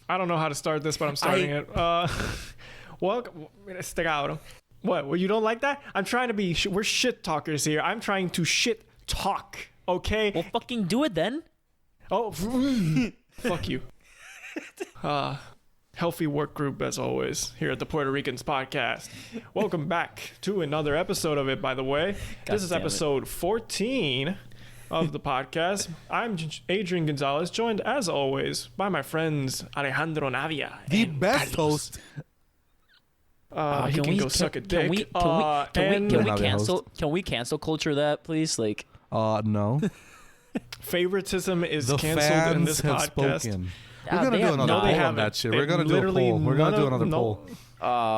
I don't know how to start this, but I'm starting it. Welcome, este cabrón. What? Well, you don't like that? I'm trying to be. We're shit talkers here. I'm trying to shit talk. Okay. Well, fucking do it then. Oh, fuck you. Healthy work group as always here at the Puerto Ricans podcast. Welcome back to another episode of it. By the way, this is episode 14 of the podcast. I'm Adrian Gonzalez, joined as always by my friends Alejandro Navia. The best host. He can go suck a dick. Can we cancel culture that, please? Like, no. Favoritism is The canceled in this fans have podcast. spoken. We're gonna do another poll on that shit. We're gonna do a poll. We're gonna do another poll.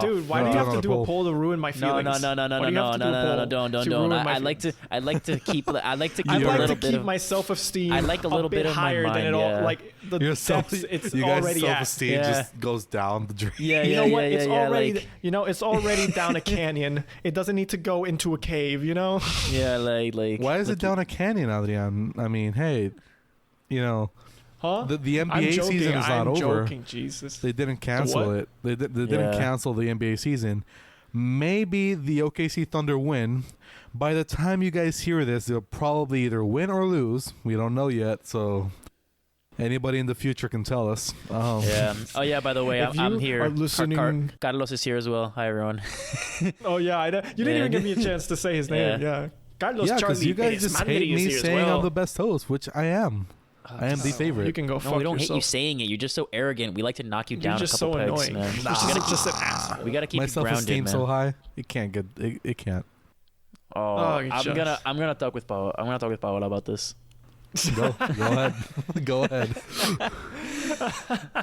Dude, why do you have to do a poll to ruin my feelings? No, don't. I like to keep a little bit of my self-esteem. I like a little bit of my higher than it mind, all. yeah. Like the depths it's you guys' already at. self-esteem just goes down the drain. Yeah, You know what? It's already like, it's already down a canyon. It doesn't need to go into a cave. You know? yeah, like. Why is it down a canyon, Adrian? I mean, hey, Huh? the NBA I'm joking. season is not I'm over. joking, Jesus. They didn't cancel it. They didn't cancel the NBA season. Maybe the OKC Thunder win. By the time you guys hear this, they'll probably either win or lose. We don't know yet, so anybody in the future can tell us. Yeah. Oh yeah. By the way, I'm here. Are listening... Carlos is here as well. Hi everyone. Oh yeah, you didn't even give me a chance to say his name. Yeah. Carlos yeah, because you guys just hate me saying I'm the best host, which I am. I am the favorite. You can go fuck we don't yourself. hate you saying it. You're just so arrogant. We like to knock you down You're just a couple so pegs, annoying. man. Nah. Just an asshole. We gotta keep My you grounded, self-esteem man. so high, it can't get. It can't. Oh, I'm gonna talk with Paola. I'm gonna talk with Paola about this. Go ahead. Go ahead.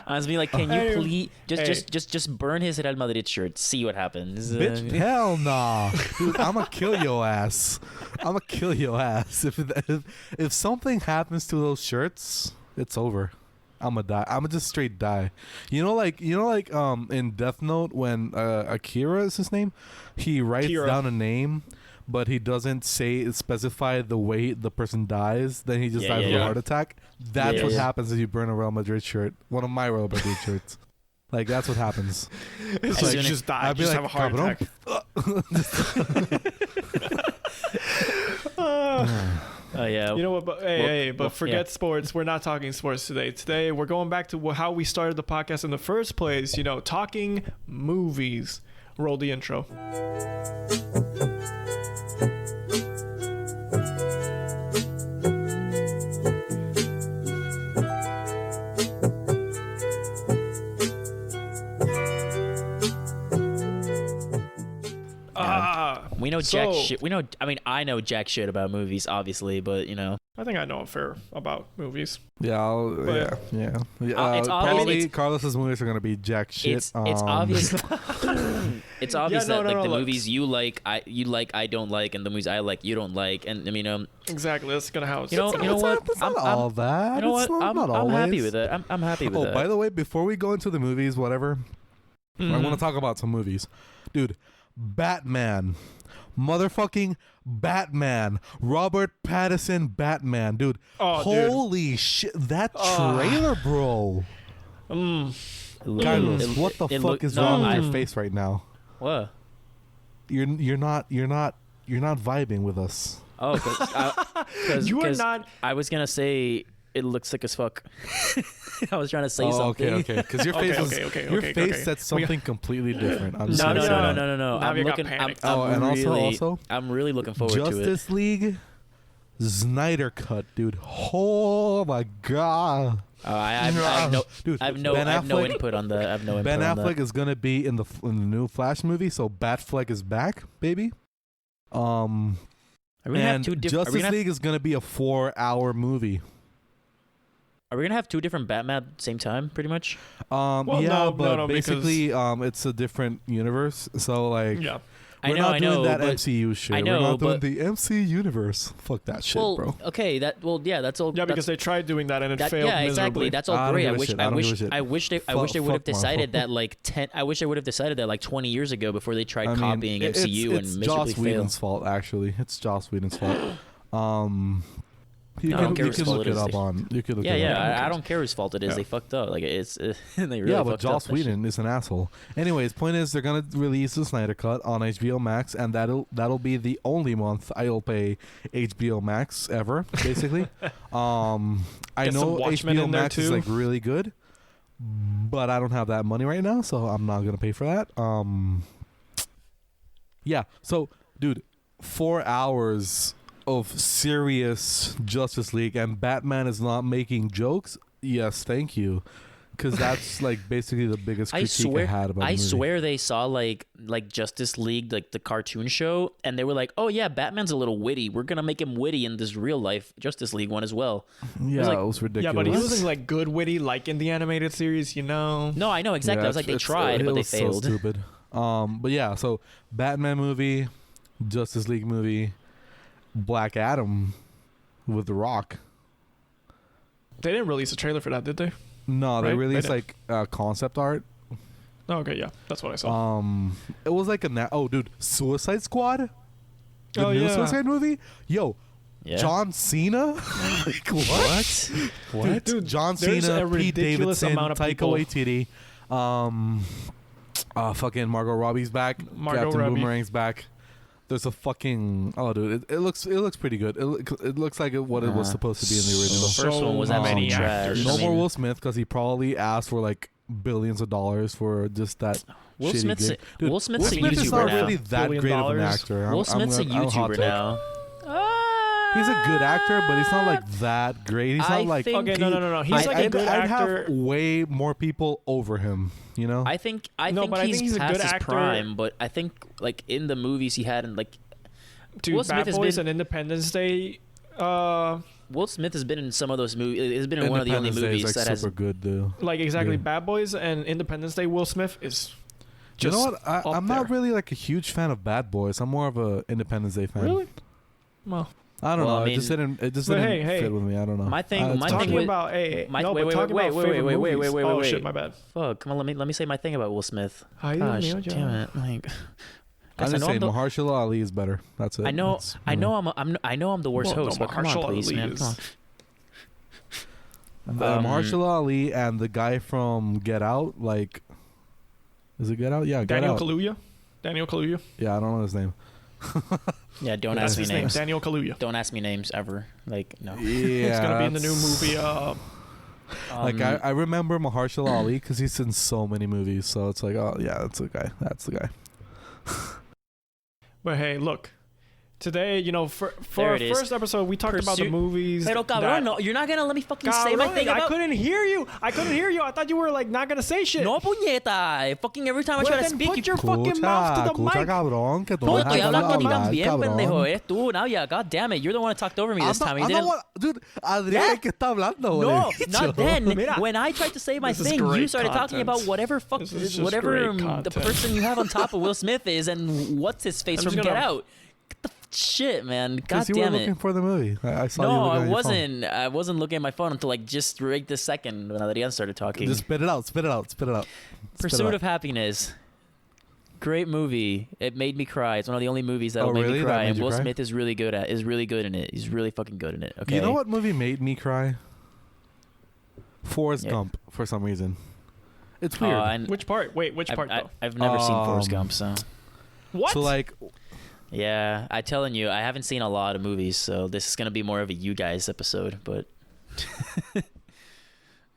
I was being like, can you please just burn his Real Madrid shirt? See what happens. Bitch, hell nah, dude. I'ma kill your ass. I'ma kill your ass. If something happens to those shirts, it's over. I'ma die. I'ma just straight die. You know, like in Death Note when Akira is his name, he writes down a name, but he doesn't specify the way the person dies. Then he just dies of a heart attack. That's what happens if you burn a Real Madrid shirt. One of my Real Madrid shirts. Like that's what happens. It's like you just die. You just have a heart attack. Oh yeah. You know what? But forget sports. We're not talking sports today. Today we're going back to how we started the podcast in the first place. Talking movies. Roll the intro. We know jack shit. I know jack shit about movies, obviously, but I think I know a fair about movies. Yeah. It's probably Carlos's movies are gonna be jack shit. It's obvious. It's obvious that the look. movies you like, I don't like, and the movies I like, you don't like, and Exactly. That's gonna how it's. You know what? It's not all that. You know what? I'm happy always. with it. I'm happy with it. Oh, by the way, before we go into the movies, whatever, I want to talk about some movies, dude. Batman. Motherfucking Batman. Robert Pattinson Batman, dude. Holy shit, that trailer, bro. Carlos, what the fuck is wrong with your face right now? What? You're not vibing with us. Oh, because you are not. I was gonna say it looks sick as fuck. I was trying to say something. Okay. Because your face said something completely different. No. I'm really looking forward to it. Justice League, Snyder cut, dude. Oh my god. I have no input on that. Ben Affleck is gonna be in the new Flash movie, so Batfleck is back, baby. Justice League is gonna be a 4-hour movie. Are we gonna have two different Batman at the same time, pretty much? Basically, it's a different universe. So like, we're not doing that MCU shit. We're not doing the MC universe. Fuck that shit, bro. Okay, that's all. Yeah, because they tried doing that and it failed. Yeah, exactly. Miserably. That's all great. I wish they would have decided that I wish they would have decided that like 20 years ago before they tried copying MCU and miserably failed. It's Joss Whedon's fault, actually. It's Joss Whedon's fault. You can look it up on. You could look it up. I don't care whose fault it is. They fucked up. Like it's they really but Joss Whedon is an asshole. Anyways, point is they're gonna release the Snyder Cut on HBO Max, and that'll be the only month I'll pay HBO Max ever, basically. I know HBO Max is like really good, but I don't have that money right now, so I'm not gonna pay for that. Yeah. So, dude, 4 hours of serious Justice League, and Batman is not making jokes. Yes, thank you, because that's like basically the biggest critique I had about the movie. I swear they saw like Justice League, like the cartoon show, and they were like, "Oh yeah, Batman's a little witty. We're gonna make him witty in this real life Justice League one as well." Yeah, it was ridiculous. Yeah, but he wasn't like good witty like in the animated series, you know. No, I know exactly. I was like, they tried, but they failed. So stupid. But yeah, so Batman movie, Justice League movie, Black Adam with The Rock. They didn't release a trailer for that, did they? No, they released like concept art. Oh, okay, yeah, that's what I saw. It was like dude, Suicide Squad, the new Suicide movie. Yo, John Cena. Like what? What? Dude, John Cena, Pete Davidson, Taika Waititi, fucking Margot Robbie's back. Captain Boomerang's back. There's a fucking dude, it looks pretty good. It looks like what it was supposed to be in the original. The first one was absolutely trash. No more Will Smith because he probably asked for like billions of dollars for just that. Will Smith's a YouTuber is not really that great of an actor. Will Smith's a YouTuber now. He's a good actor, but he's not like that great. He's not like okay. No. He's like a good actor. I'd have way more people over him. You know. I think he's past his prime, but I think like in the movies he had, like, dude, Will Smith Bad Boys and Independence Day. Will Smith has been in some of those movies. Has been in one of the only movies like that has super good though. Like exactly, Bad Boys and Independence Day. Will Smith is. You know what? I'm not really like a huge fan of Bad Boys. I'm more of a Independence Day fan. Really? Well, I don't know. I mean, it just didn't fit with me. I don't know. My thing about wait. Oh shit, my bad. Fuck, come on, let me say my thing about Will Smith. Gosh, damn it! Like, I'm just saying, Mahershala Ali is better. That's it. I know I'm the worst host, but come on, please, man. Come on. Mahershala Ali and the guy from Get Out, like, is it Get Out? Yeah, Get Out. Daniel Kaluuya. Yeah, I don't know his name. Yeah, don't ask me names. Daniel Kaluuya. Don't ask me names ever. Like, no. Yeah, it's gonna be in the new movie. Like I remember Mahershala Ali because he's in so many movies. So it's like, oh yeah, that's the guy. That's the guy. But hey, look. Today, you know, for our first episode, we talked about the movies. Pero cabrón, no, you're not gonna let me fucking say my thing about... I couldn't hear you. I thought you were like not gonna say shit. No, puñeta. Fucking every time I try to speak, put your fucking mouth to the mic. Cabrón, que no, estoy hablando a ti también, pendejo. Eres tú. Now, yeah, god damn it. You're the one who talked over me this time. Dude, Adrián, ¿qué está hablando? No, not then. When I tried to say my thing, you started talking about whatever the person you have on top of Will Smith is and what's his face from Get Out. Get the shit, man. God damn it. You were looking for the movie. I saw you. No, I wasn't. I wasn't looking at my phone until like just right this second when Adrián started talking. Just spit it out. Pursuit of Happiness. Great movie. It made me cry. It's one of the only movies that'll make me cry. And Will Smith is really good in it. He's really fucking good in it. Okay. You know what movie made me cry? Forrest Gump, for some reason. It's weird. Which part? Wait, which part though? I've never seen Forrest Gump, so. What? So like. Yeah, I'm telling you, I haven't seen a lot of movies, so this is gonna be more of a you guys episode. But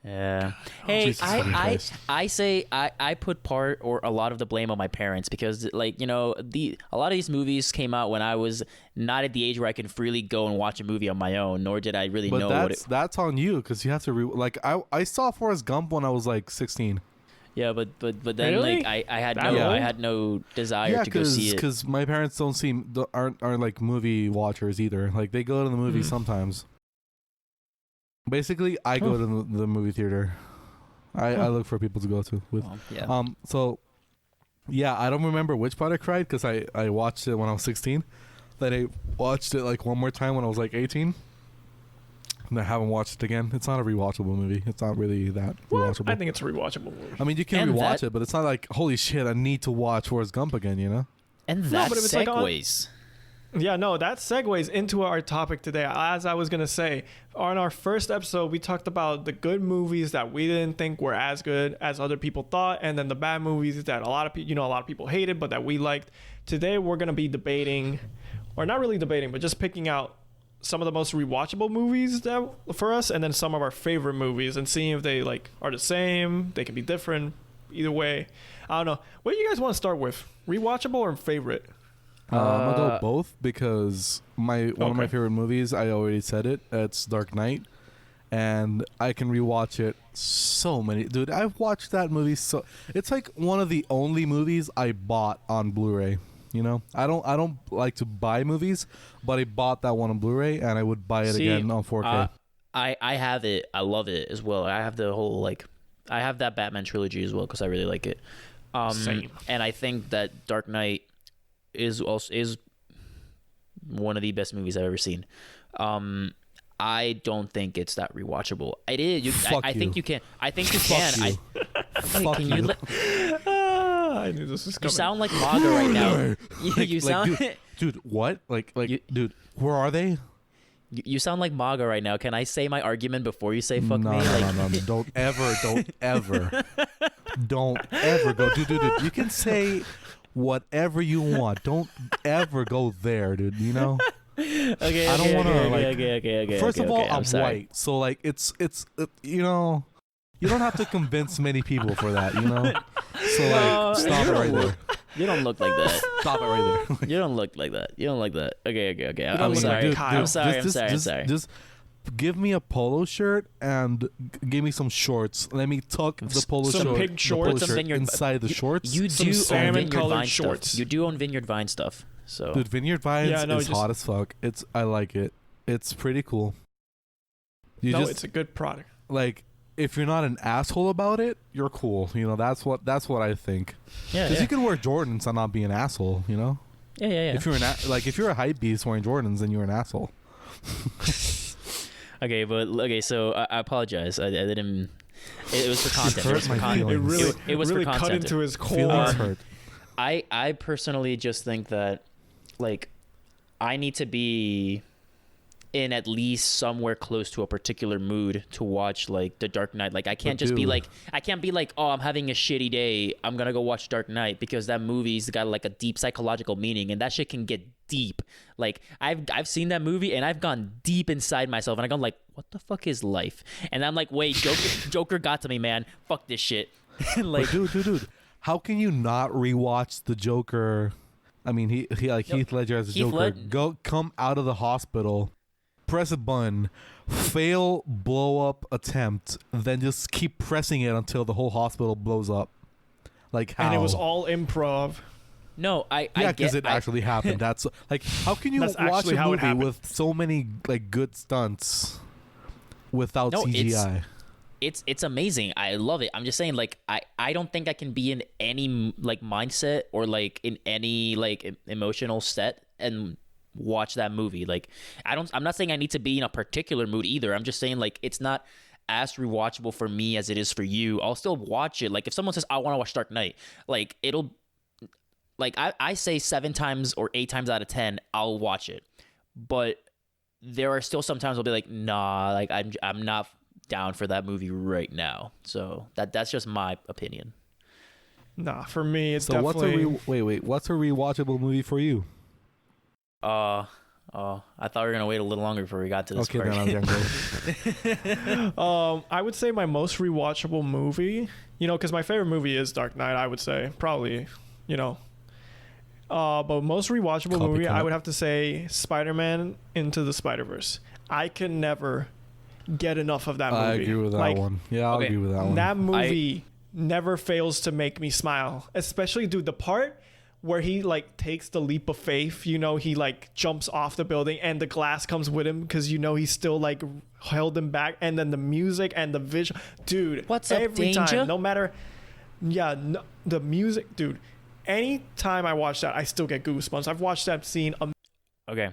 yeah, hey, I say I put part or a lot of the blame on my parents because, like, you know, a lot of these movies came out when I was not at the age where I can freely go and watch a movie on my own, nor did I really know what it. That's on you because you have to I saw Forrest Gump when I was like 16. Yeah, but then really? Like I had no desire to go see it because my parents aren't like movie watchers either. Like they go to the movies sometimes. Basically, I go to the movie theater. I look for people to go to with. So yeah, I don't remember which part I cried because I watched it when I was 16. Then I watched it like one more time when I was like 18. And I haven't watched it again. It's not a rewatchable movie. It's not really that rewatchable. I think it's a rewatchable movie. I mean, you can rewatch it, but it's not like, holy shit, I need to watch Forrest Gump again, you know? And that segues. Yeah, no, that segues into our topic today. As I was going to say, on our first episode, we talked about the good movies that we didn't think were as good as other people thought, and then the bad movies that a lot of people, a lot of people hated, but that we liked. Today, we're going to be debating, or not really debating, but just picking out some of the most rewatchable movies that for us, and then some of our favorite movies, and seeing if they are the same, they can be different. Either way, I don't know. What do you guys want to start with? Rewatchable or favorite? I'm gonna go both because one of my favorite movies, I already said it, it's Dark Knight, and I can rewatch it so many. Dude, I've watched that movie it's like one of the only movies I bought on Blu-ray. I don't like to buy movies, but I bought that one on Blu-ray, and I would buy it again on 4K. I have it. I love it as well. I have the whole I have that Batman trilogy as well because I really like it. Same. And I think that Dark Knight is one of the best movies I've ever seen. I don't think it's that rewatchable. It is. I think you can. I think you can. Fuck you. I knew this was coming. You sound like MAGA right now. You sound. Dude, what? Dude, where are they? You sound like MAGA right now. Can I say my argument before you say fuck me? No. Don't ever go. Dude. You can say whatever you want. Don't ever go there, dude. Okay. I don't want to Okay. First of all, I'm sorry. white, so it's you don't have to convince many people for that, So stop it right there. You don't look like that. Stop it right there. You don't look like that. Okay. I'm sorry. I'm sorry. Just give me a polo shirt and give me some shorts. Let me tuck the polo some shirt, pig shorts. the polo shirt inside the shorts. You Some do own salmon Vineyard colored Vine shorts. stuff. You do own Vineyard Vine stuff. So Dude, Vineyard Vines is just hot as fuck. I like it. It's pretty cool. It's a good product. If you're not an asshole about it, you're cool. That's what I think. yeah. Because you can wear Jordans and not be an asshole. Yeah. If you're if you're a hype beast wearing Jordans, then you're an asshole. So I apologize. I didn't. It was for content. It was for content. It was really for content. Cut into his Feelings core. hurt. I personally just think that I need to be in at least somewhere close to a particular mood to watch The Dark Knight. I can't just be oh, I'm having a shitty day, I'm gonna go watch Dark Knight, because that movie's got a deep psychological meaning, and that shit can get deep. I've seen that movie and I've gone deep inside myself, and I've gone what the fuck is life? And I'm wait, Joker got to me, man. Fuck this shit. Dude, how can you not rewatch the Joker? I mean, Heath Ledger as the Joker. Come out of the hospital, press a button, fail blow up attempt, then just keep pressing it until the whole hospital blows up. How? And it was all improv. No, because it actually happened. That's how can you watch a movie with so many good stunts without CGI? It's amazing. I love it. I'm just saying, I don't think I can be in any mindset or in any emotional set and watch that movie. I'm not saying I need to be in a particular mood either. I'm just saying it's not as rewatchable for me as it is for you. I'll still watch it. If someone says I want to watch Dark Knight, it'll I say 7 times or 8 times out of 10 I'll watch it. But there are still sometimes I'll be nah, I'm not down for that movie right now. So that's just my opinion. Nah, for me it's so definitely. What's a rewatchable movie for you? I thought we were gonna wait a little longer before we got to this part. Then I'm gonna go. I would say my most rewatchable movie, because my favorite movie is Dark Knight. I would say probably, but most rewatchable movie, I would have to say Spider-Man Into the Spider-Verse. I can never get enough of that movie. I agree with that one. Yeah, I'll agree with that one. That movie never fails to make me smile. Especially, dude, the part where he takes the leap of faith, he jumps off the building and the glass comes with him because he's still held him back, and then the music and the visual, dude. What's up, every danger? time, no matter, the music, dude. Anytime I watch that, I still get goosebumps. I've watched that scene. Okay,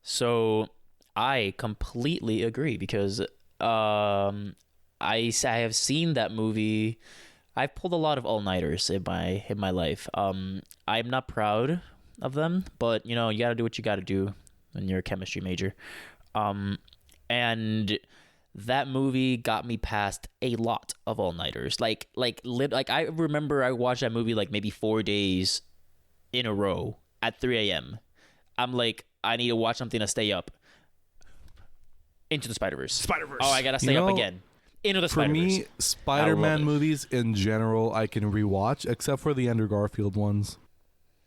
so I completely agree because I have seen that movie. I've pulled a lot of all-nighters in my life. I'm not proud of them, but you know, you got to do what you got to do when you're a chemistry major. And that movie got me past a lot of all-nighters. Like I remember I watched that movie like maybe 4 days in a row at 3 a.m. I'm like, I need to watch something to stay up. Into the Spider-Verse. Oh, I gotta stay up again. Into the Spider-Verse. For me, Spider-Man movies in general, I can rewatch, except for the Andrew Garfield ones.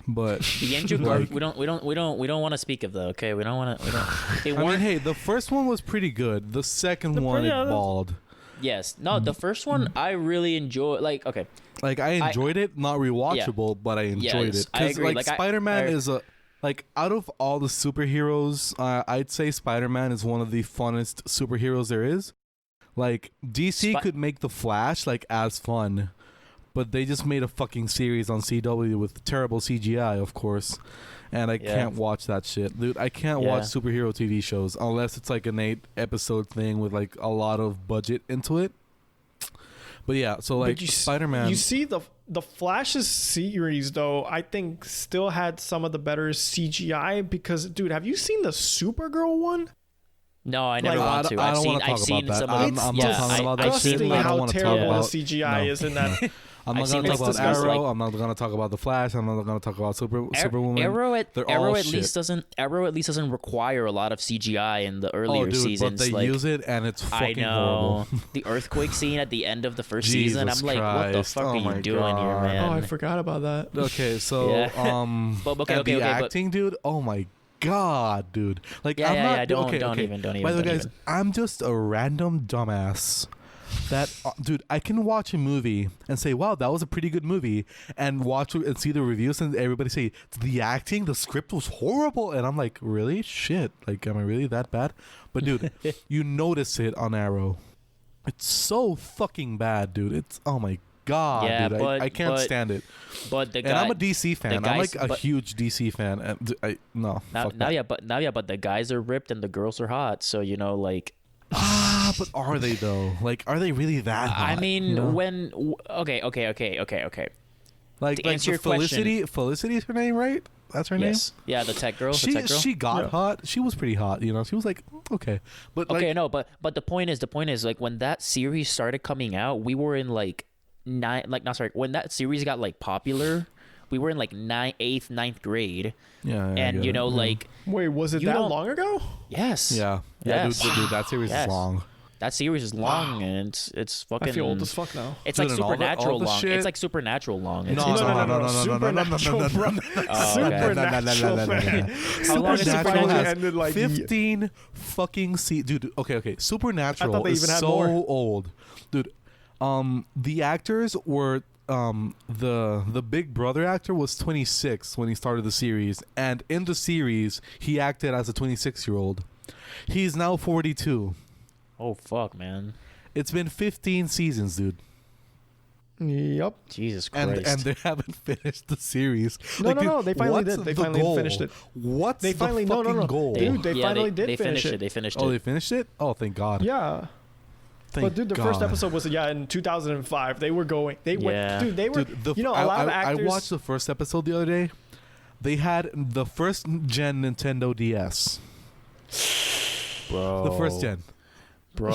But the Andrew Garfield, we don't want to speak of though. Okay, we don't want to. I mean, hey, the first one was pretty good. The second one, it balled. Yes, no, the first one I really enjoyed. Like, okay, like I enjoyed it, not rewatchable, but I enjoyed it because like Spider-Man is a. Like, out of all the superheroes, I'd say Spider-Man is one of the funnest superheroes there is. Like, DC could make The Flash, like, as fun. But they just made a fucking series on CW with terrible CGI, of course. And I can't watch that shit. Dude, I can't watch superhero TV shows unless it's, like, an 8-episode thing with, like, a lot of budget into it. But yeah, so like Spider-Man. You see the Flash's series though, I think still had some of the better CGI because, dude, have you seen the Supergirl one? No, I never want to. I don't want to talk about that. I'm not talking about that shit. I don't want to talk about CGI is in that. I'm not going to talk about Arrow. I'm not going to talk about the Flash. I'm not going to talk about Superwoman. Arrow at least doesn't require a lot of CGI in the earlier seasons. But they use it and it's fucking horrible. The earthquake scene at the end of the first season. I'm like, what the fuck are you doing here, man? Oh, I forgot about that. Okay, so the acting, dude. Oh my God, dude. Like, Don't even. By the way, guys, I'm just a random dumbass. That dude, I can watch a movie and say, "Wow, that was a pretty good movie," and watch and see the reviews and everybody say the acting, the script was horrible, and I'm like, "Really? Shit! Like, am I really that bad?" But dude, you notice it on Arrow. It's so fucking bad, dude. It's oh my God, dude. I can't stand it. But I'm a DC fan. I'm like a huge DC fan. And but the guys are ripped and the girls are hot. So you know, like. But are they though? Like, are they really that hot? I mean, okay. Like Felicity is her name, right? That's her name. Yeah, the tech girl. She got hot. She was pretty hot. You know, she was like okay, but okay, no, but the point is like when that series started coming out, we were in like when that series got like popular. We were in like 8th, 9th grade. Yeah. And you know, like. Wait, was it that long ago? Yes. Yeah. Yes. Dude, that series is long. That series is long, and it's fucking. I feel old as fuck now. It's like Supernatural long. It's like Supernatural long. No. Supernatural. Supernatural has like 15 fucking dude. Okay. Supernatural is so old, dude. The actors were. The Big Brother actor was 26 when he started the series, and in the series he acted as a 26-year-old. He's now 42. Oh fuck, man! It's been 15 seasons, dude. Yep. Jesus Christ. And they haven't finished the series. No. They finally did. They finally finished it. What's the fucking goal? Dude, they finally did finish it. They finished it. Oh, they finished it? Oh, thank God. Yeah. But dude, the first episode was in 2005. They were going. They were. Dude, they were. Dude, a lot of actors. I watched the first episode the other day. They had the first gen Nintendo DS. Bro. The first gen. Bro.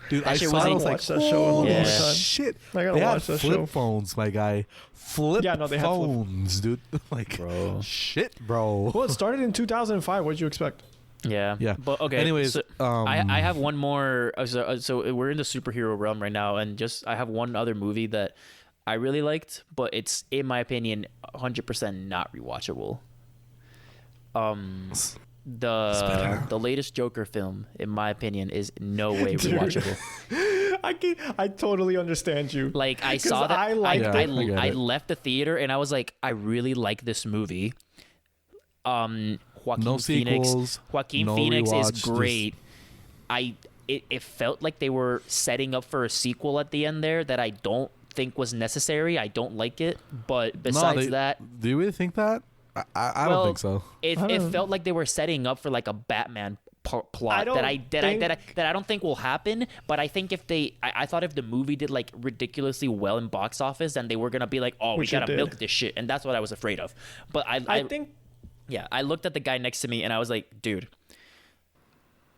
Dude, I saw it. I was like, holy shit! I gotta watch that show. Flip phones, my guy. Flip phones, dude. Like, bro. Shit, bro. Well, it started in 2005. What did you expect? Yeah. But okay. Anyways, so I have one more. So we're in the superhero realm right now, and I have one other movie that I really liked, but it's in my opinion 100% not rewatchable. The latest Joker film, in my opinion, is no way rewatchable. I totally understand you. Like I saw that I left the theater and I was like, I really like this movie. Joaquin Phoenix is great. It felt like they were setting up for a sequel at the end there that I don't think was necessary. I don't like it. But besides that, do you really think that? I don't think so. It felt like they were setting up for like a Batman plot that I don't think will happen. But I think if I thought if the movie did like ridiculously well in box office, then they were gonna be like, oh, we gotta milk this shit, and that's what I was afraid of. But I think, yeah, I looked at the guy next to me and I was like, dude,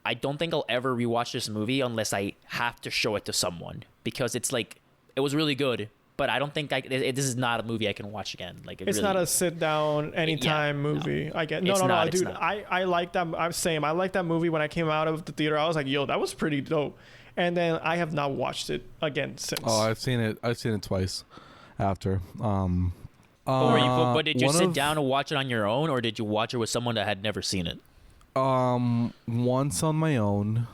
I don't think I'll ever rewatch this movie unless I have to show it to someone, because it's like, it was really good, but I don't think this is not a movie I can watch again. Like it's really, not a sit down anytime movie. No. I get no, dude. I like that. I'm saying I like that movie when I came out of the theater. I was like, yo, that was pretty dope. And then I have not watched it again since. Oh, I've seen it twice after. But did you sit down and watch it on your own, or did you watch it with someone that had never seen it? Once on my own,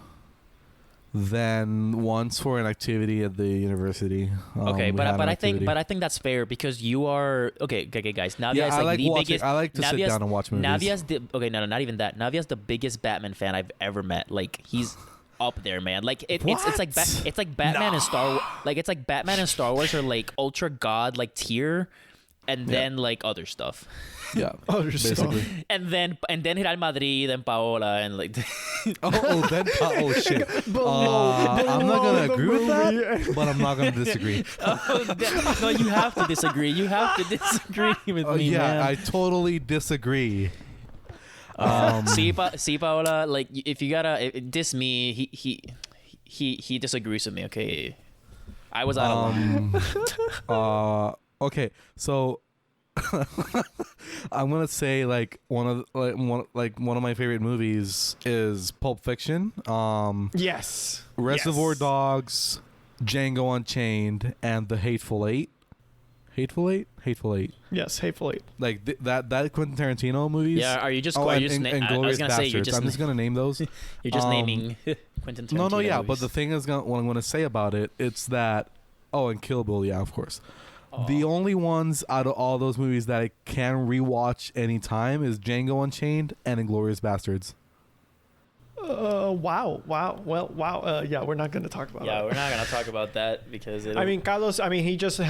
then once for an activity at the university. Okay, but I think that's fair, because you are okay, guys. Navia is like the biggest. I like to sit down and watch movies. Navia's not even that. Navia's the biggest Batman fan I've ever met. Like, he's up there, man. Like it's like Batman and Star Wars. Like, it's like Batman and Star Wars are like ultra god like tier, and then like other stuff. Yeah, basically. And then Real Madrid and Paola and like. oh shit. I'm not gonna agree with that, but I'm not gonna disagree. No, you have to disagree. You have to disagree with me, yeah, man. I totally disagree. See, Paola, like, if you gotta diss me, he disagrees with me. Okay, I was out of line. Okay, so. I'm gonna say like one of my favorite movies is Pulp Fiction. Yes. Reservoir Dogs, Django Unchained, and The Hateful Eight. Hateful Eight. Yes, Hateful Eight. Like that Quentin Tarantino movies. Yeah. Are you just? And I was gonna say you're just. I'm just gonna name those. You're just naming Quentin Tarantino. No, yeah. movies. But the thing is, what I'm gonna say about it, it's that. Oh, and Kill Bill, yeah, of course. The only ones out of all those movies that I can rewatch anytime is Django Unchained and Inglourious Bastards. Wow. Well, wow. Yeah, we're not going to talk about that. Yeah, we're not going to talk about that because Carlos, he just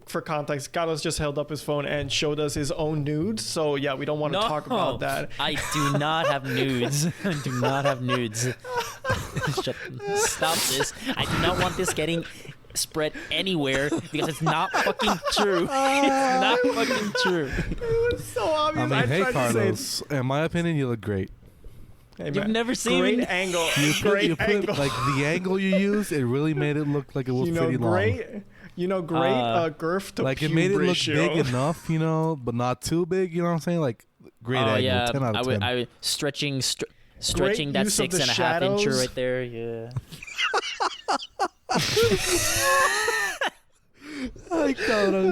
for context, Carlos just held up his phone and showed us his own nudes. So, yeah, we don't want to talk about that. I do not have nudes. I do not have nudes. Stop this. I do not want this getting spread anywhere because it's not fucking true. It's not fucking true. It was so obvious. Hey, Carlos, in my opinion, you look great. Hey, You've never seen great me. Angle. You put like the angle you used, it really made it look like it was pretty long. Girth to like pube it made it look ratio. big enough, but not too big. You know what I'm saying? Like great angle, yeah. 10 out of 10. I stretching Great that use of 6.5 shadows. incher right there. Yeah. I got him.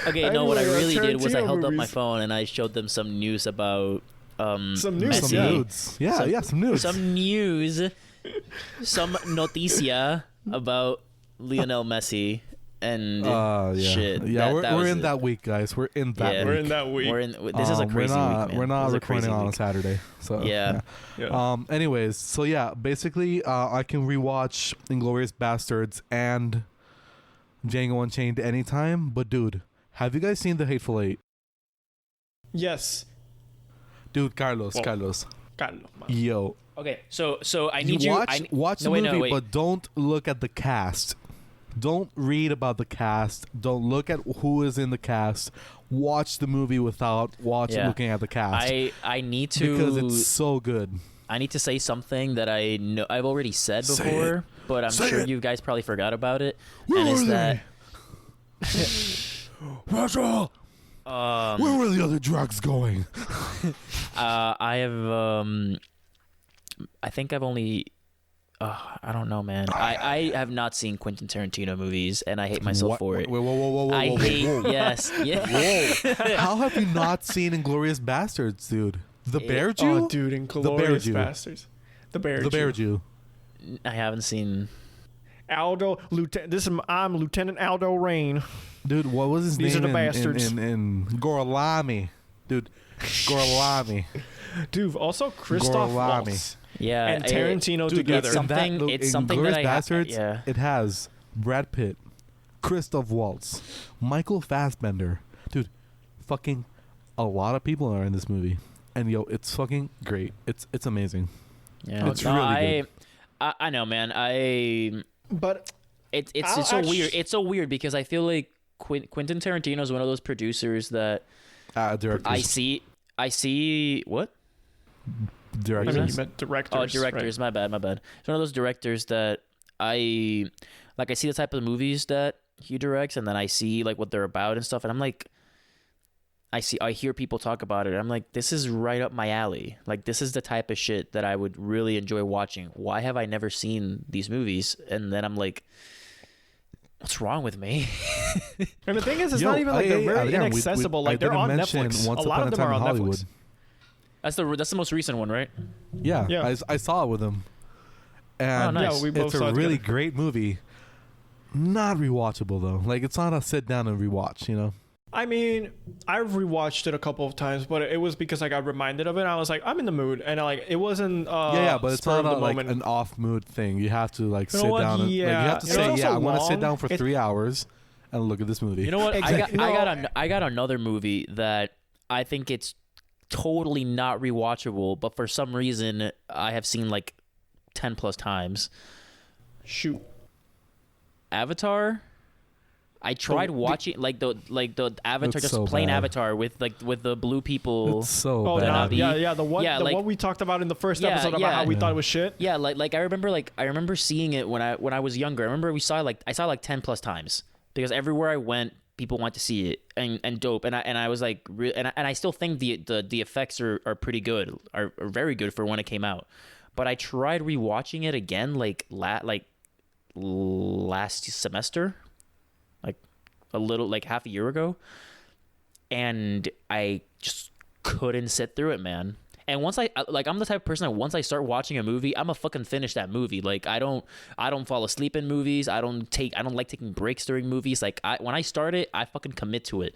Okay. No, what I really did was I held up movies. my phone and I showed them some news about some news. Messi. Some nudes. Yeah, some nudes. Some news. Some noticia about Lionel Messi and shit. Yeah, we're in that week, guys. We're in that week. We're in that week. This is a crazy week, man. We're not recording on a Saturday. So yeah. Anyways, so yeah, basically, I can rewatch Inglourious Bastards and Django Unchained anytime. But dude, have you guys seen The Hateful Eight? Yes. Dude, Carlos. Yo. Okay, so I need you. Watch the movie, but don't look at the cast. Don't read about the cast. Don't look at who is in the cast. Watch the movie without looking at the cast. I need to, because it's so good. I need to say something that I know I've already said before, but I'm sure you guys probably forgot about it. Where were they? Russia. Where were the other drugs going? I have. I think I've only. I don't know, man. I have not seen Quentin Tarantino movies, and I hate myself for it. Whoa. Yes. Whoa. How have you not seen Inglourious Bastards, dude? The Bear Jew? Oh, dude, Inglourious Bastards. The Bear Jew. I haven't seen. I'm Lieutenant Aldo Rain. Dude, what was his name? These are the bastards. In Gorlami. Dude, Gorlami. Dude, also Christoph Waltz. Yeah, and Tarantino together. It's something that I Bastards, it has Brad Pitt, Christoph Waltz, Michael Fassbender. Dude, fucking a lot of people are in this movie. and yo, it's fucking great. It's amazing. Yeah, It's really good. I know, man. But It's so weird. It's so weird because I feel like Quentin Tarantino is one of those producers that Directors. I see what? Directors. I mean, you meant directors. Oh, directors. Right? My bad. It's one of those directors that I see the type of movies that he directs, and then I see like what they're about and stuff, and I'm like, I hear people talk about it. I'm like, this is right up my alley. Like, this is the type of shit that I would really enjoy watching. Why have I never seen these movies? And then I'm like, what's wrong with me? And the thing is, it's not even like they're very inaccessible. Like, they're on Netflix. A lot of them are on Netflix. That's the most recent one, right? Yeah. I saw it with him. And nice. Yeah, we both it's saw a it really together. great movie. Not rewatchable though. Like, it's not a sit down and rewatch, you know? I mean, I've rewatched it a couple of times, but it was because I got reminded of it. And I was like, I'm in the mood, and like it wasn't. But it's not like an off mood thing. You have to like sit down. You have to say, I want to sit down for 3 hours and look at this movie. You know what? Exactly. I got another movie that I think it's totally not rewatchable, but for some reason I have seen like 10 plus times. Shoot. Avatar. I tried watching the Avatar, It's just so plain bad. Avatar with the blue people. It's so Oh, bad. yeah, the one, Yeah, the like- one we talked about in the first Yeah, episode about yeah. how we thought it was shit. Yeah, I remember seeing it when I was younger. I remember I saw it like 10 plus times because everywhere I went, people want to see it and dope. And I was like, and I still think the effects are pretty good, are very good for when it came out. But I tried rewatching it again like last semester, like a little like half a year ago, and I just couldn't sit through it, man. And once I'm the type of person that once I start watching a movie, I'm gonna fucking finish that movie. Like I don't fall asleep in movies. I don't like taking breaks during movies. Like when I start it, I fucking commit to it.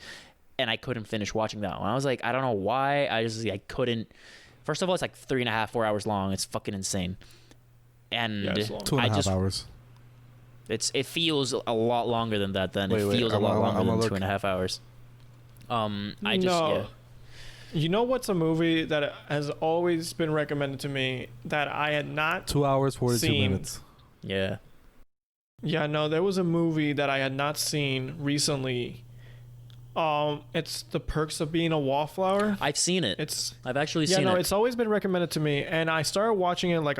And I couldn't finish watching that one. I was like, I don't know why. I couldn't. First of all, it's like 3.5, 4 hours long. It's fucking insane. And Yeah, it's long. 2.5 hours. it feels a lot longer than that. Then Wait, it feels a lot longer than look. 2.5 hours. No. You know what's a movie that has always been recommended to me that I had not 2 hours 42 seen. minutes. Yeah. Yeah, no, there was a movie that I had not seen recently. It's The Perks of Being a Wallflower. I've seen it. I've actually seen it. Yeah, no, it's always been recommended to me, and I started watching it like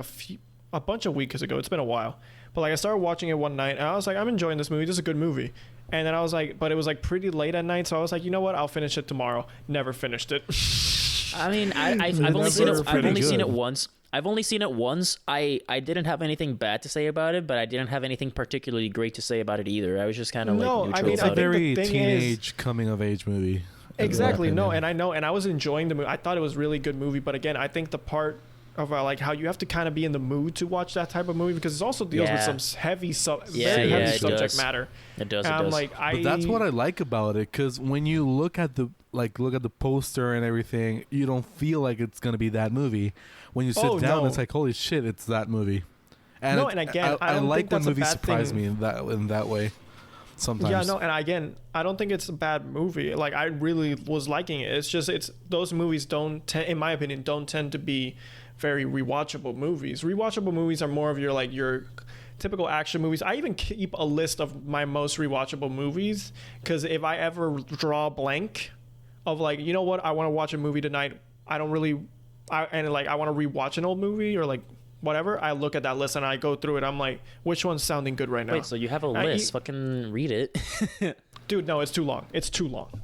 a bunch of weeks ago. It's been a while, but like I started watching it one night, and I was like, I'm enjoying this movie. This is a good movie. And then I was like, but it was like pretty late at night, so I was like, you know what? I'll finish it tomorrow. Never finished it. I mean, I've only seen it once. I've only seen it once. I didn't have anything bad to say about it, but I didn't have anything particularly great to say about it either. I was just kind of like neutral I mean, It's a I think about it. very the thing teenage coming of age movie. Exactly. in my No, opinion. and I know, and I was enjoying the movie. I thought it was a really good movie, but again, I think the part of like how you have to kind of be in the mood to watch that type of movie because it also deals with some heavy, very heavy it subject does. matter. It does. And It I'm does. like, But that's what I like about it, because when you look at the poster and everything, you don't feel like it's gonna be that movie. When you sit down, it's like, holy shit, it's that movie. And No, and again, I don't like think when that's a movies bad surprise thing. me in that way. Sometimes. Yeah, no, and again, I don't think it's a bad movie. Like I really was liking it. It's just those movies in my opinion, don't tend to be very rewatchable movies. Rewatchable movies are more of your typical action movies. I even keep a list of my most rewatchable movies because if I ever draw a blank of like, you know what, I want to watch a movie tonight. I want to rewatch an old movie or like whatever, I look at that list and I go through it. I'm like, which one's sounding good right now? Wait, so you have a list? Fucking read it. Dude, no, it's too long. It's too long.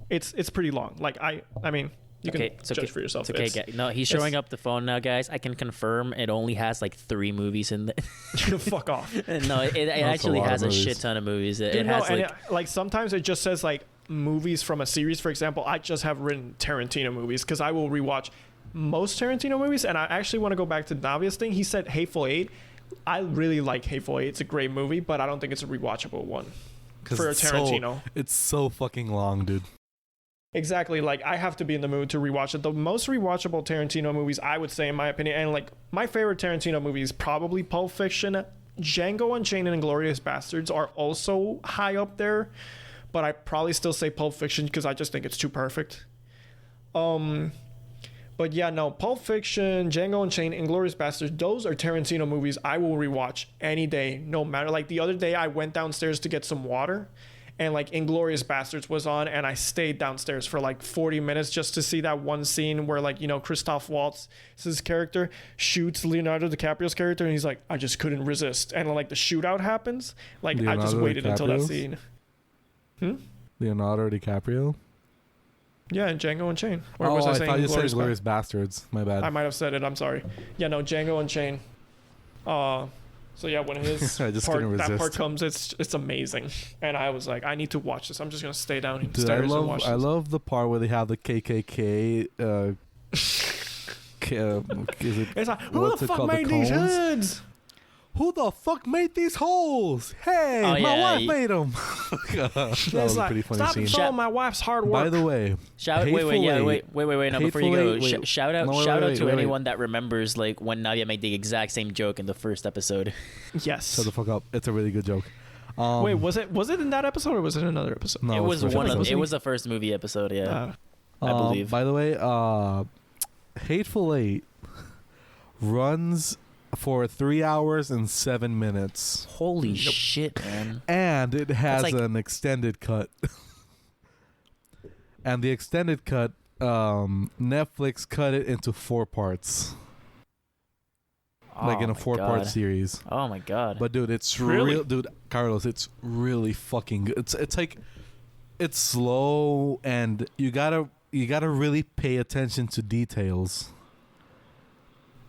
It's pretty long. Like I mean, you can judge for yourself. It's okay. No, he's showing up the phone now, guys. I can confirm it only has like 3 movies in there. Fuck off. No, it actually has a shit ton of movies. It has like sometimes it just says like movies from a series. For example, I just have written Tarantino movies because I will rewatch most Tarantino movies, and I actually want to go back to Navia's thing. He said Hateful Eight. I really like Hateful Eight. It's a great movie, but I don't think it's a rewatchable one for Tarantino. It's so fucking long, dude. Exactly. Like I have to be in the mood to rewatch it. The most rewatchable Tarantino movies, I would say, in my opinion, and like my favorite Tarantino movie is probably Pulp Fiction. Django Unchained and Inglourious Bastards are also high up there, but I probably still say Pulp Fiction because I just think it's too perfect. But yeah, no, Pulp Fiction, Django Unchained, Inglourious Basterds, those are Tarantino movies I will rewatch any day, no matter. Like the other day, I went downstairs to get some water, and like Inglourious Basterds was on, and I stayed downstairs for like 40 minutes just to see that one scene where, like, you know, Christoph Waltz's character shoots Leonardo DiCaprio's character, and he's like, I just couldn't resist. And like the shootout happens, like Leonardo I just waited until that scene. Leonardo DiCaprio? Yeah, and Django Unchained. Or was I saying thought you said Inglourious Basterds. My bad. I might have said it. I'm sorry. Yeah, no, Django Unchained. So yeah, when his that part comes, it's amazing, and I was like, I need to watch this. I'm just gonna stay downstairs and watch this. I love the part where they have the KKK. It's like, who the fuck made these hoods? Who the fuck made these holes? Hey, my wife made them. That was a pretty funny stop scene. Stop my wife's hard work. By the way, wait. No, before you go, shout out to anyone that remembers like when Nadia made the exact same joke in the first episode. Yes. Shut the fuck up. It's a really good joke. Wait, was it in that episode or was it another episode? No, it was it was the first movie episode. Yeah, I believe. By the way, Hateful Eight runs for 3 hours and 7 minutes. Holy shit, man. And it has an extended cut. And the extended cut, Netflix cut it into 4 parts. Like in a 4-part series. Oh my god. But dude, it's real, dude, Carlos, it's really fucking good. It's like, it's slow, and you gotta really pay attention to details.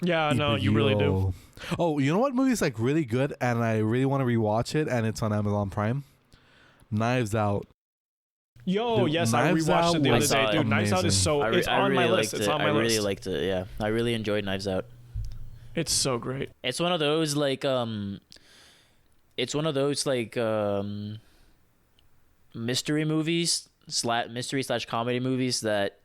Yeah, no, you really do. Oh, you know what movie is like really good, and I really want to rewatch it, and it's on Amazon Prime? Knives Out. Yo, dude, yes, I rewatched it the other day, dude. Knives Out is so. It's on my list. It's on my list. I really liked it. Yeah, I really enjoyed Knives Out. It's so great. It's one of those like mystery movies / comedy movies that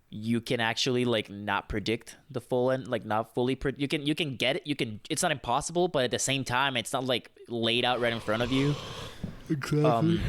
you can actually like not predict the full end, like not fully you can get it, it's not impossible, but at the same time it's not like laid out right in front of you. Exactly.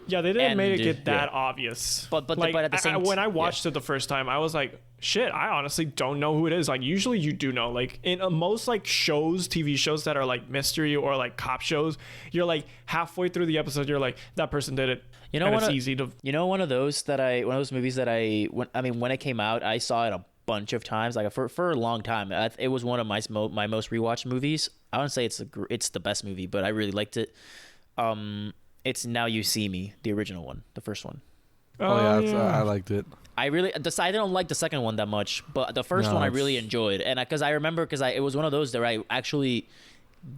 Yeah, they didn't make it that obvious. But at the same time, when I watched it the first time, I was like, shit, I honestly don't know who it is. Like usually you do know. Like in most like TV shows that are like mystery or like cop shows, you're like halfway through the episode, you're like, that person did it. You know, it's easy to. You know, one of those movies that when it came out, I saw it a bunch of times, like for a long time. It was one of my most rewatched movies. I wouldn't say it's the best movie, but I really liked it. It's Now You See Me, the original one, the first one. Oh yeah. I liked it. I don't like the second one that much, but the first one I really enjoyed, and because I remember it was one of those that I actually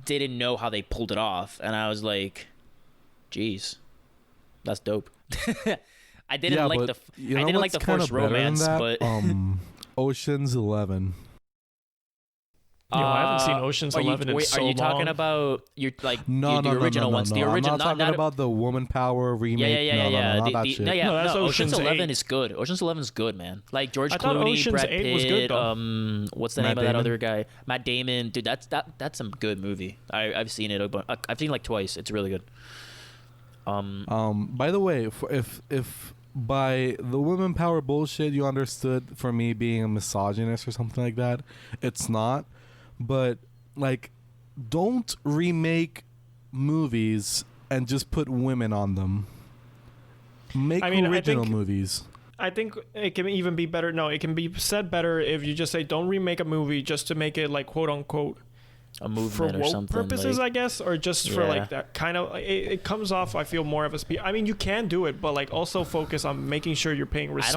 didn't know how they pulled it off, and I was like, "Geez, that's dope." I didn't like the first romance, but Ocean's 11. Yo, I haven't seen Ocean's 11 in so long. Are you talking about the original ones? No. The original, I'm not talking about the Woman Power remake. Yeah. Not that shit. That's Ocean's 11 8. is good. Ocean's 11 is good, man. Like George Clooney, Ocean's Brad 8 Pitt. was good, though. What's the name of that other guy? Matt Damon. Dude, that's some good movie. I've seen it. I've seen it like twice. It's really good. By the way, if by the women power bullshit you understood for me being a misogynist or something like that, it's not. But like, don't remake movies and just put women on them. Make original movies. I think it can even be better. No, it can be said better if you just say, don't remake a movie just to make it like quote unquote a movement for woke or something purposes, like, I guess, or just for like that kind of. It comes off, I feel, more of a. I mean, you can do it, but like also focus on making sure you're paying respect.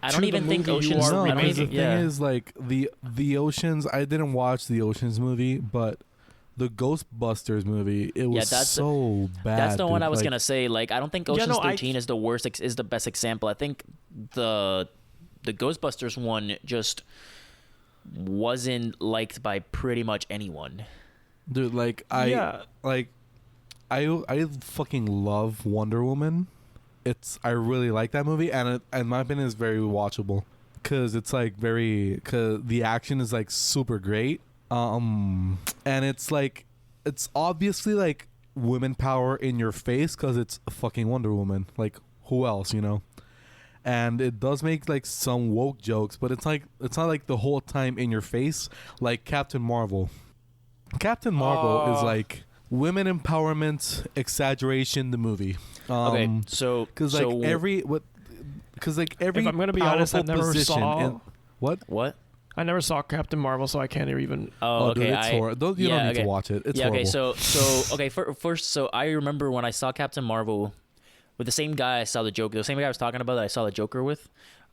I don't even think Ocean's. No, because the thing is, like the Oceans. I didn't watch the Oceans movie, but the Ghostbusters movie, it was so bad. That's the one I was gonna say. Like, I don't think Ocean's 13 is the best example. I think the Ghostbusters one just wasn't liked by pretty much anyone. Dude, like I fucking love Wonder Woman. I really like that movie, and in my opinion, it's very watchable because it's like because the action is like super great. And it's like, it's obviously like women power in your face because it's a fucking Wonder Woman. Like, who else, you know? and it does make like some woke jokes, but it's not like the whole time in your face like Captain Marvel. Captain Marvel is like women empowerment exaggeration. The movie. Okay, so because like every If I'm gonna be honest, I never saw what. I never saw Captain Marvel, so I can't even. Oh, okay. Dude, it's horrible. You don't need to watch it. It's horrible. Okay, so I remember when I saw Captain Marvel with the same guy I saw the Joker, the same guy I was talking about that I saw the Joker with.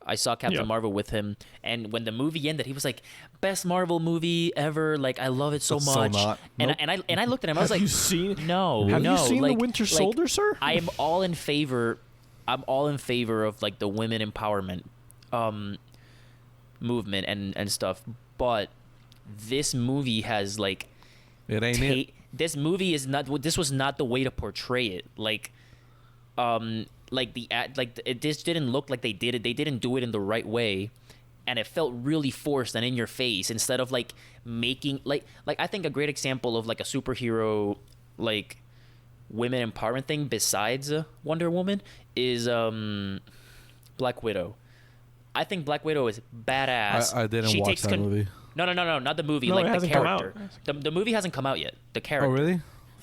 I saw Captain Marvel with him, and when the movie ended, he was like, "Best Marvel movie ever! Like, I love it so It's much." So not. And Nope. I looked at him. I was Have like, you seen? "No, Have no." you seen like, the Winter Soldier, sir? I am all in favor. I'm all in favor of like the women empowerment movement and stuff, but this movie has like It ain't it. this movie is not. This was not the way to portray it. It just didn't look like they did it. They didn't do it in the right way, and it felt really forced and in your face instead of like making like I think a great example of like a superhero like women empowerment thing besides Wonder Woman is Black Widow. I think Black Widow is badass. I didn't watch that movie. No, not the movie. No, like it the hasn't come character. The movie hasn't come out yet. The character. Oh really?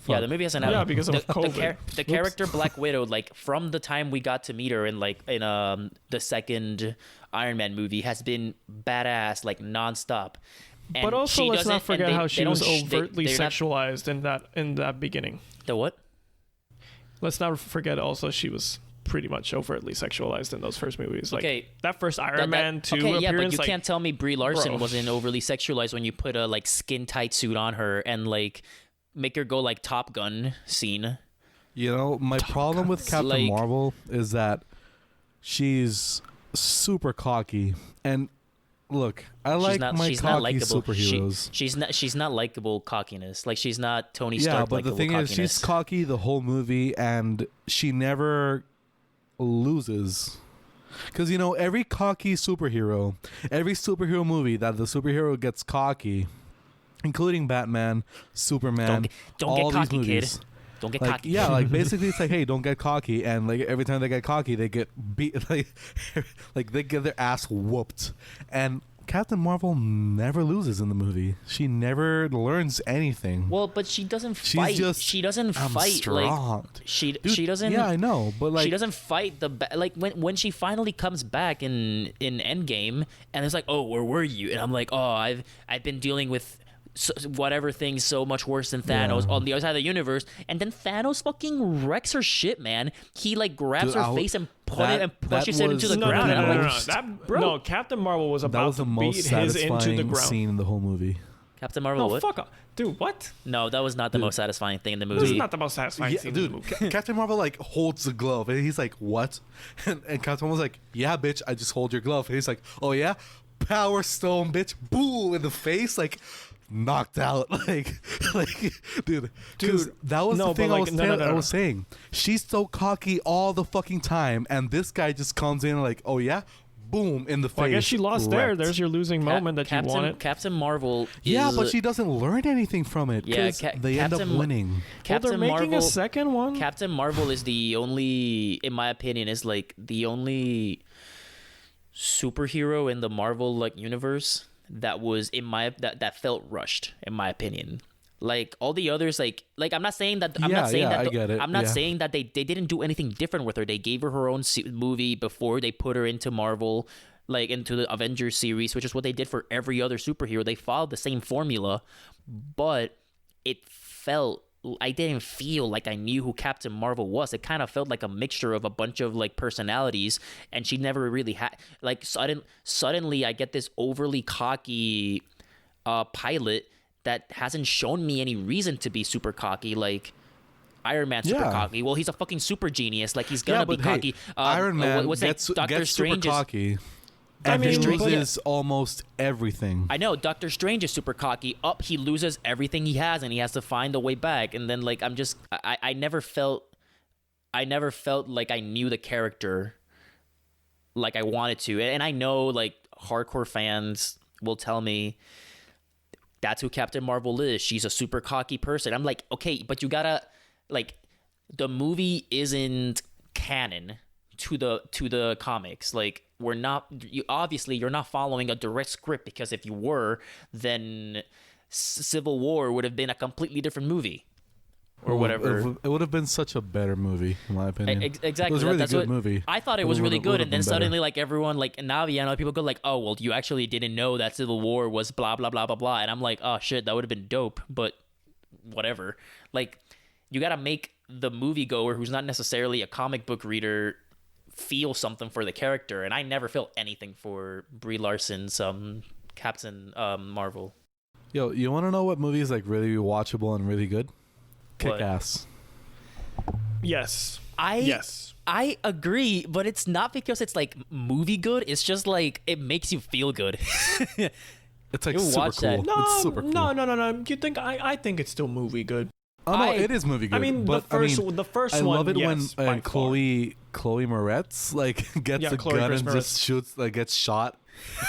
Yeah, Fuck. the movie hasn't out. Yeah, yet. because of COVID. The character Black Widow, like from the time we got to meet her in the second Iron Man movie, has been badass like nonstop. And But also, she let's doesn't- not forget and they- how they she was don't- overtly they're not- sexualized in that beginning. The what? Let's not forget also she was pretty much overtly sexualized in those first movies. Like Okay. that first Iron Man 2 okay, yeah, but appearance. you like, can't tell me Brie Larson bro. wasn't overly sexualized when you put a like skin tight suit on her and like make her go like Top Gun scene. You know, my problem with Captain Like- Marvel is that she's super cocky. And look, I like my she's not cocky likable. superheroes. She's not likable cockiness. Like she's not Tony Yeah, Stark but the likable thing is, cockiness. she's cocky the whole movie, and she never loses. Because, you know, every cocky superhero, every superhero movie that the superhero gets cocky, including Batman, Superman, Don't all get these cocky, movies. kid. Don't get Like, cocky. yeah, like basically it's like, hey, don't get cocky, and like every time they get cocky, they get beat, like they get their ass whooped. And Captain Marvel never loses in the movie. She never learns anything. Well, but she doesn't She's fight. just, She doesn't I'm fight. strong. Like she Dude, doesn't. Yeah, I know, but like she doesn't fight like when she finally comes back in Endgame, and it's like, oh, where were you? And I'm like, oh, I've been dealing with whatever thing so much worse than Thanos on the other side of the universe, and then Thanos fucking wrecks her shit, man. He like grabs Dude, her face and that pushes it into the no, ground. no, and no, I'm no, like, no. That, bro. no, Captain Marvel was that about was the to most beat his into the satisfying ground. scene in the whole movie. Captain Marvel, No, what? fuck off. Dude, what? No, that was not the most satisfying thing in the movie. This is not the most satisfying Yeah, scene in the dude, movie. Captain Marvel like holds the glove, and he's like, "What?" And Captain Marvel's like, "Yeah, bitch, I just hold your glove." And he's like, "Oh yeah, Power Stone, bitch!" Boom in the face, like knocked out. Like, dude, that was no, the thing but, I like, was no, no, no, I no. was saying. She's so cocky all the fucking time, and this guy just comes in like, "Oh yeah." Boom in the face. Well, I guess she lost there. wrecked. There's your losing moment that you wanted. Captain Marvel. Yeah, is, but she doesn't learn anything from it. Yeah, 'Cause they end up Captain- winning. Well, Captain they're making Marvel. a second one. Captain Marvel is the only, in my opinion, is like the only superhero in the Marvel like universe that was that felt rushed, in my opinion. Like all the others, like I'm not saying that I'm not saying that I get it. I'm not Yeah. saying that they didn't do anything different with her. They gave her her own movie before they put her into Marvel, like into the Avengers series, which is what they did for every other superhero. They followed the same formula, but I didn't feel like I knew who Captain Marvel was. It kind of felt like a mixture of a bunch of like personalities, and she never really had like suddenly I get this overly cocky pilot that hasn't shown me any reason to be super cocky. Like Iron Man super Yeah. cocky. Well, he's a fucking super genius. Like he's gonna be but cocky. Hey, Iron Man what's that? gets, Doctor gets super Strange is. cocky. I And mean, he but- loses almost everything. I know Doctor Strange is super cocky. He loses everything he has, and he has to find a way back. And then like I never felt like I knew the character like I wanted to. And I know like hardcore fans will tell me that's who Captain Marvel is. She's a super cocky person. I'm like, okay, but you gotta like the movie isn't canon to the comics. Like you're not following a direct script, because if you were, then Civil War would have been a completely different movie. Or whatever. It would have been such a better movie, in my opinion. Exactly. It was a really good movie. I thought it was really good, and then suddenly, like, everyone, like, now, people go like, oh, well, you actually didn't know that Civil War was blah, blah, blah, blah, blah. And I'm like, oh, shit, that would have been dope, but whatever. Like, you got to make the moviegoer, who's not necessarily a comic book reader, feel something for the character. And I never felt anything for Brie Larson's Captain Marvel. Yo, you want to know what movie is, like, really watchable and really good? Kick-Ass. Yes. I agree, but it's not because it's like movie good. It's just like it makes you feel good. It's like super cool. No, it's super cool. No. You think I think it's still movie good. Oh no, it is movie good. I mean, the first I one. love it yes, when Chloe Moretz like gets a gun and just shoots, like gets shot.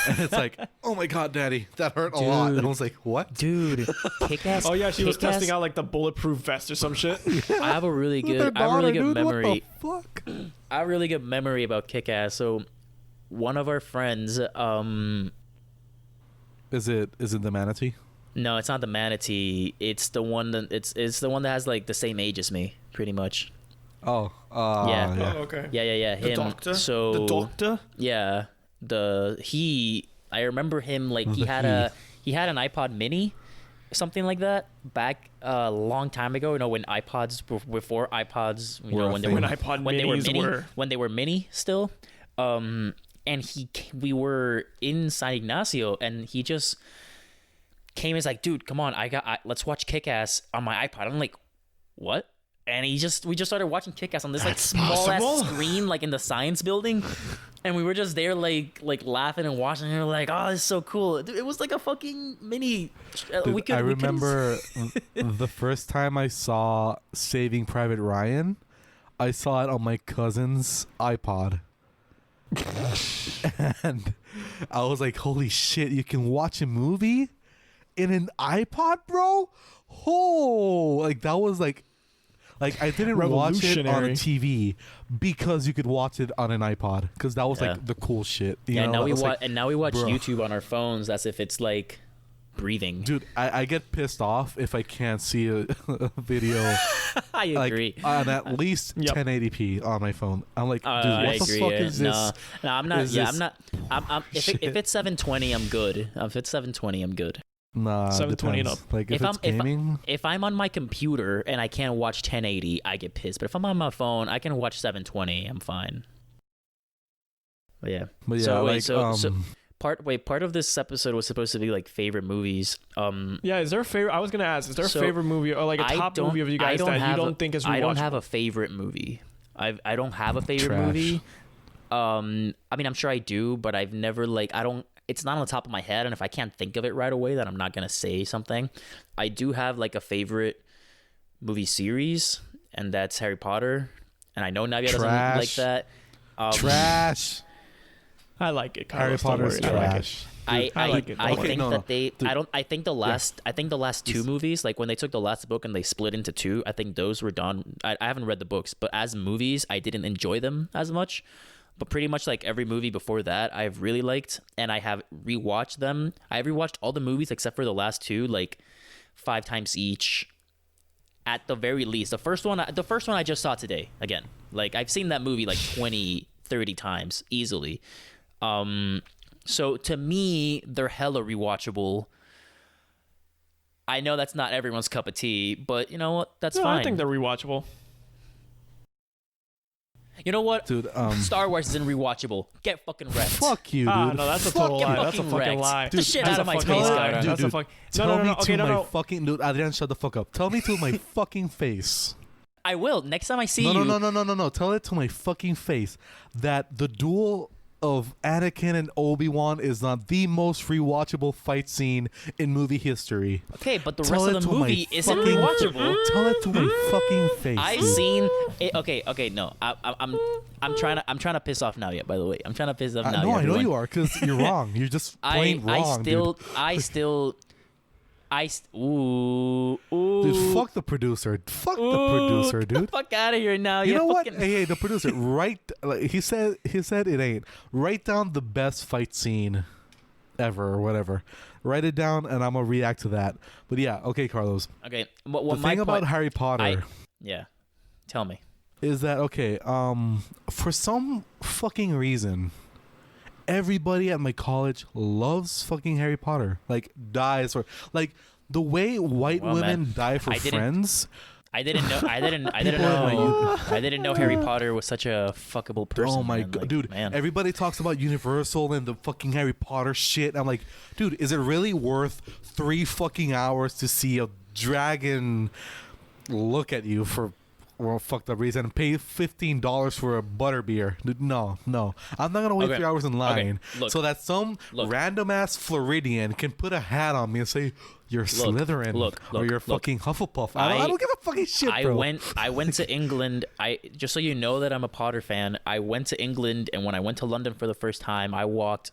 And it's like, oh my god, daddy, that hurt a lot. And I was like, what? Dude, Kick-Ass. Oh yeah, she was testing out like the bulletproof vest or some shit. I have a really good memory. What the fuck? I have a really good memory about Kick-Ass. So one of our friends, Is it the manatee? No, it's not the manatee. It's the one that it's the one that has like the same age as me, pretty much. Oh, yeah. Oh, okay. Yeah. The Him. doctor. So the doctor. Yeah. I remember him, like, he had an iPod mini, something like that, back a long time ago. You know, when iPods before iPods, you know, when they were mini still. And we were in San Ignacio, and he just came and was like, dude, come on, let's watch Kick-Ass on my iPod. I'm like, what? And we just started watching Kick-Ass on this like small ass screen, like in the science building, and we were just there like laughing and watching. And we were like, "Oh, this is so cool!" Dude, it was like a fucking mini. Dude, I remember the first time I saw Saving Private Ryan, I saw it on my cousin's iPod, and I was like, "Holy shit! You can watch a movie in an iPod, bro!" Oh, like that was like. Like, I didn't watch it on a TV because you could watch it on an iPod, because that was like the cool shit. Now we watch YouTube on our phones. That's if it's like breathing. Dude, I get pissed off if I can't see a video. I agree. On at least 1080p on my phone. I'm like, dude, what the fuck is this? No, I'm not. I'm not. If it's 720, I'm good. If it's 720, I'm good. Nah, 720 and up. Like if it's gaming, if I'm on my computer and I can't watch 1080, I get pissed. But if I'm on my phone, I can watch 720. I'm fine. But yeah. Part of this episode was supposed to be like favorite movies. Yeah, is there a favorite? I was gonna ask, is there a favorite movie or like a top movie of you guys that you don't think is rewatchable? I don't have a favorite movie. I don't have a favorite movie. I mean, I'm sure I do, but I've never it's not on the top of my head, and if I can't think of it right away, then I'm not gonna say something. I do have like a favorite movie series, and that's Harry Potter. And I know Navia doesn't like that. Trash. I like it. Harry Potter is trash. I like it. I think the last two movies, like when they took the last book and they split into two, I think those were done. I haven't read the books, but as movies, I didn't enjoy them as much. But pretty much like every movie before that, I've really liked, and I have rewatched them. I've rewatched all the movies except for the last two, like 5 times each, at the very least. The first one I just saw today again. Like I've seen that movie like 20, 30 times easily. So to me, they're hella rewatchable. I know that's not everyone's cup of tea, but you know what? That's fine. I think they're rewatchable. You know what? Dude, Star Wars isn't rewatchable. Get fucking wrecked. Fuck you, dude. No, that's a total lie. That's a fucking lie. Dude, the shit out of my face, guy. That's a fuck. Tell me to my fucking dude. Adrian, shut the fuck up. Tell me to my fucking face. I will. Next time I see you. No. Tell it to my fucking face that the duel of Anakin and Obi-Wan is not the most rewatchable fight scene in movie history. Okay, but the rest of the movie isn't rewatchable. Tell it to my fucking face. I've seen it. Okay, no. I'm trying to piss off now yet, by the way. I'm trying to piss off now. No, I know you are, because you're wrong. You're just plain wrong, dude. I still Ooh. Dude, fuck the producer. Fuck the producer, Get dude. the fuck out of here now. You know what? Fucking... Hey, the producer. He said it ain't. Write down the best fight scene ever or whatever. Write it down, and I'm gonna react to that. But yeah, okay, Carlos. Okay. The thing about Harry Potter. Yeah. Tell me. Is that okay? For some fucking reason, everybody at my college loves fucking Harry Potter. Like, dies for like the way white women die for friends. I didn't know Harry Potter was such a fuckable person. Oh my god, like, dude! Man. Everybody talks about Universal and the fucking Harry Potter shit. I'm like, dude, is it really worth 3 fucking hours to see a dragon look at you for fucked up reason and pay $15 for a butterbeer? Dude, no. I'm not gonna wait 3 hours in line so that some random ass Floridian can put a hat on me and say you're Slytherin or you're fucking Hufflepuff. I don't give a fucking shit, bro. I went to England. Just so you know that I'm a Potter fan. I went to England, and when I went to London for the first time, I walked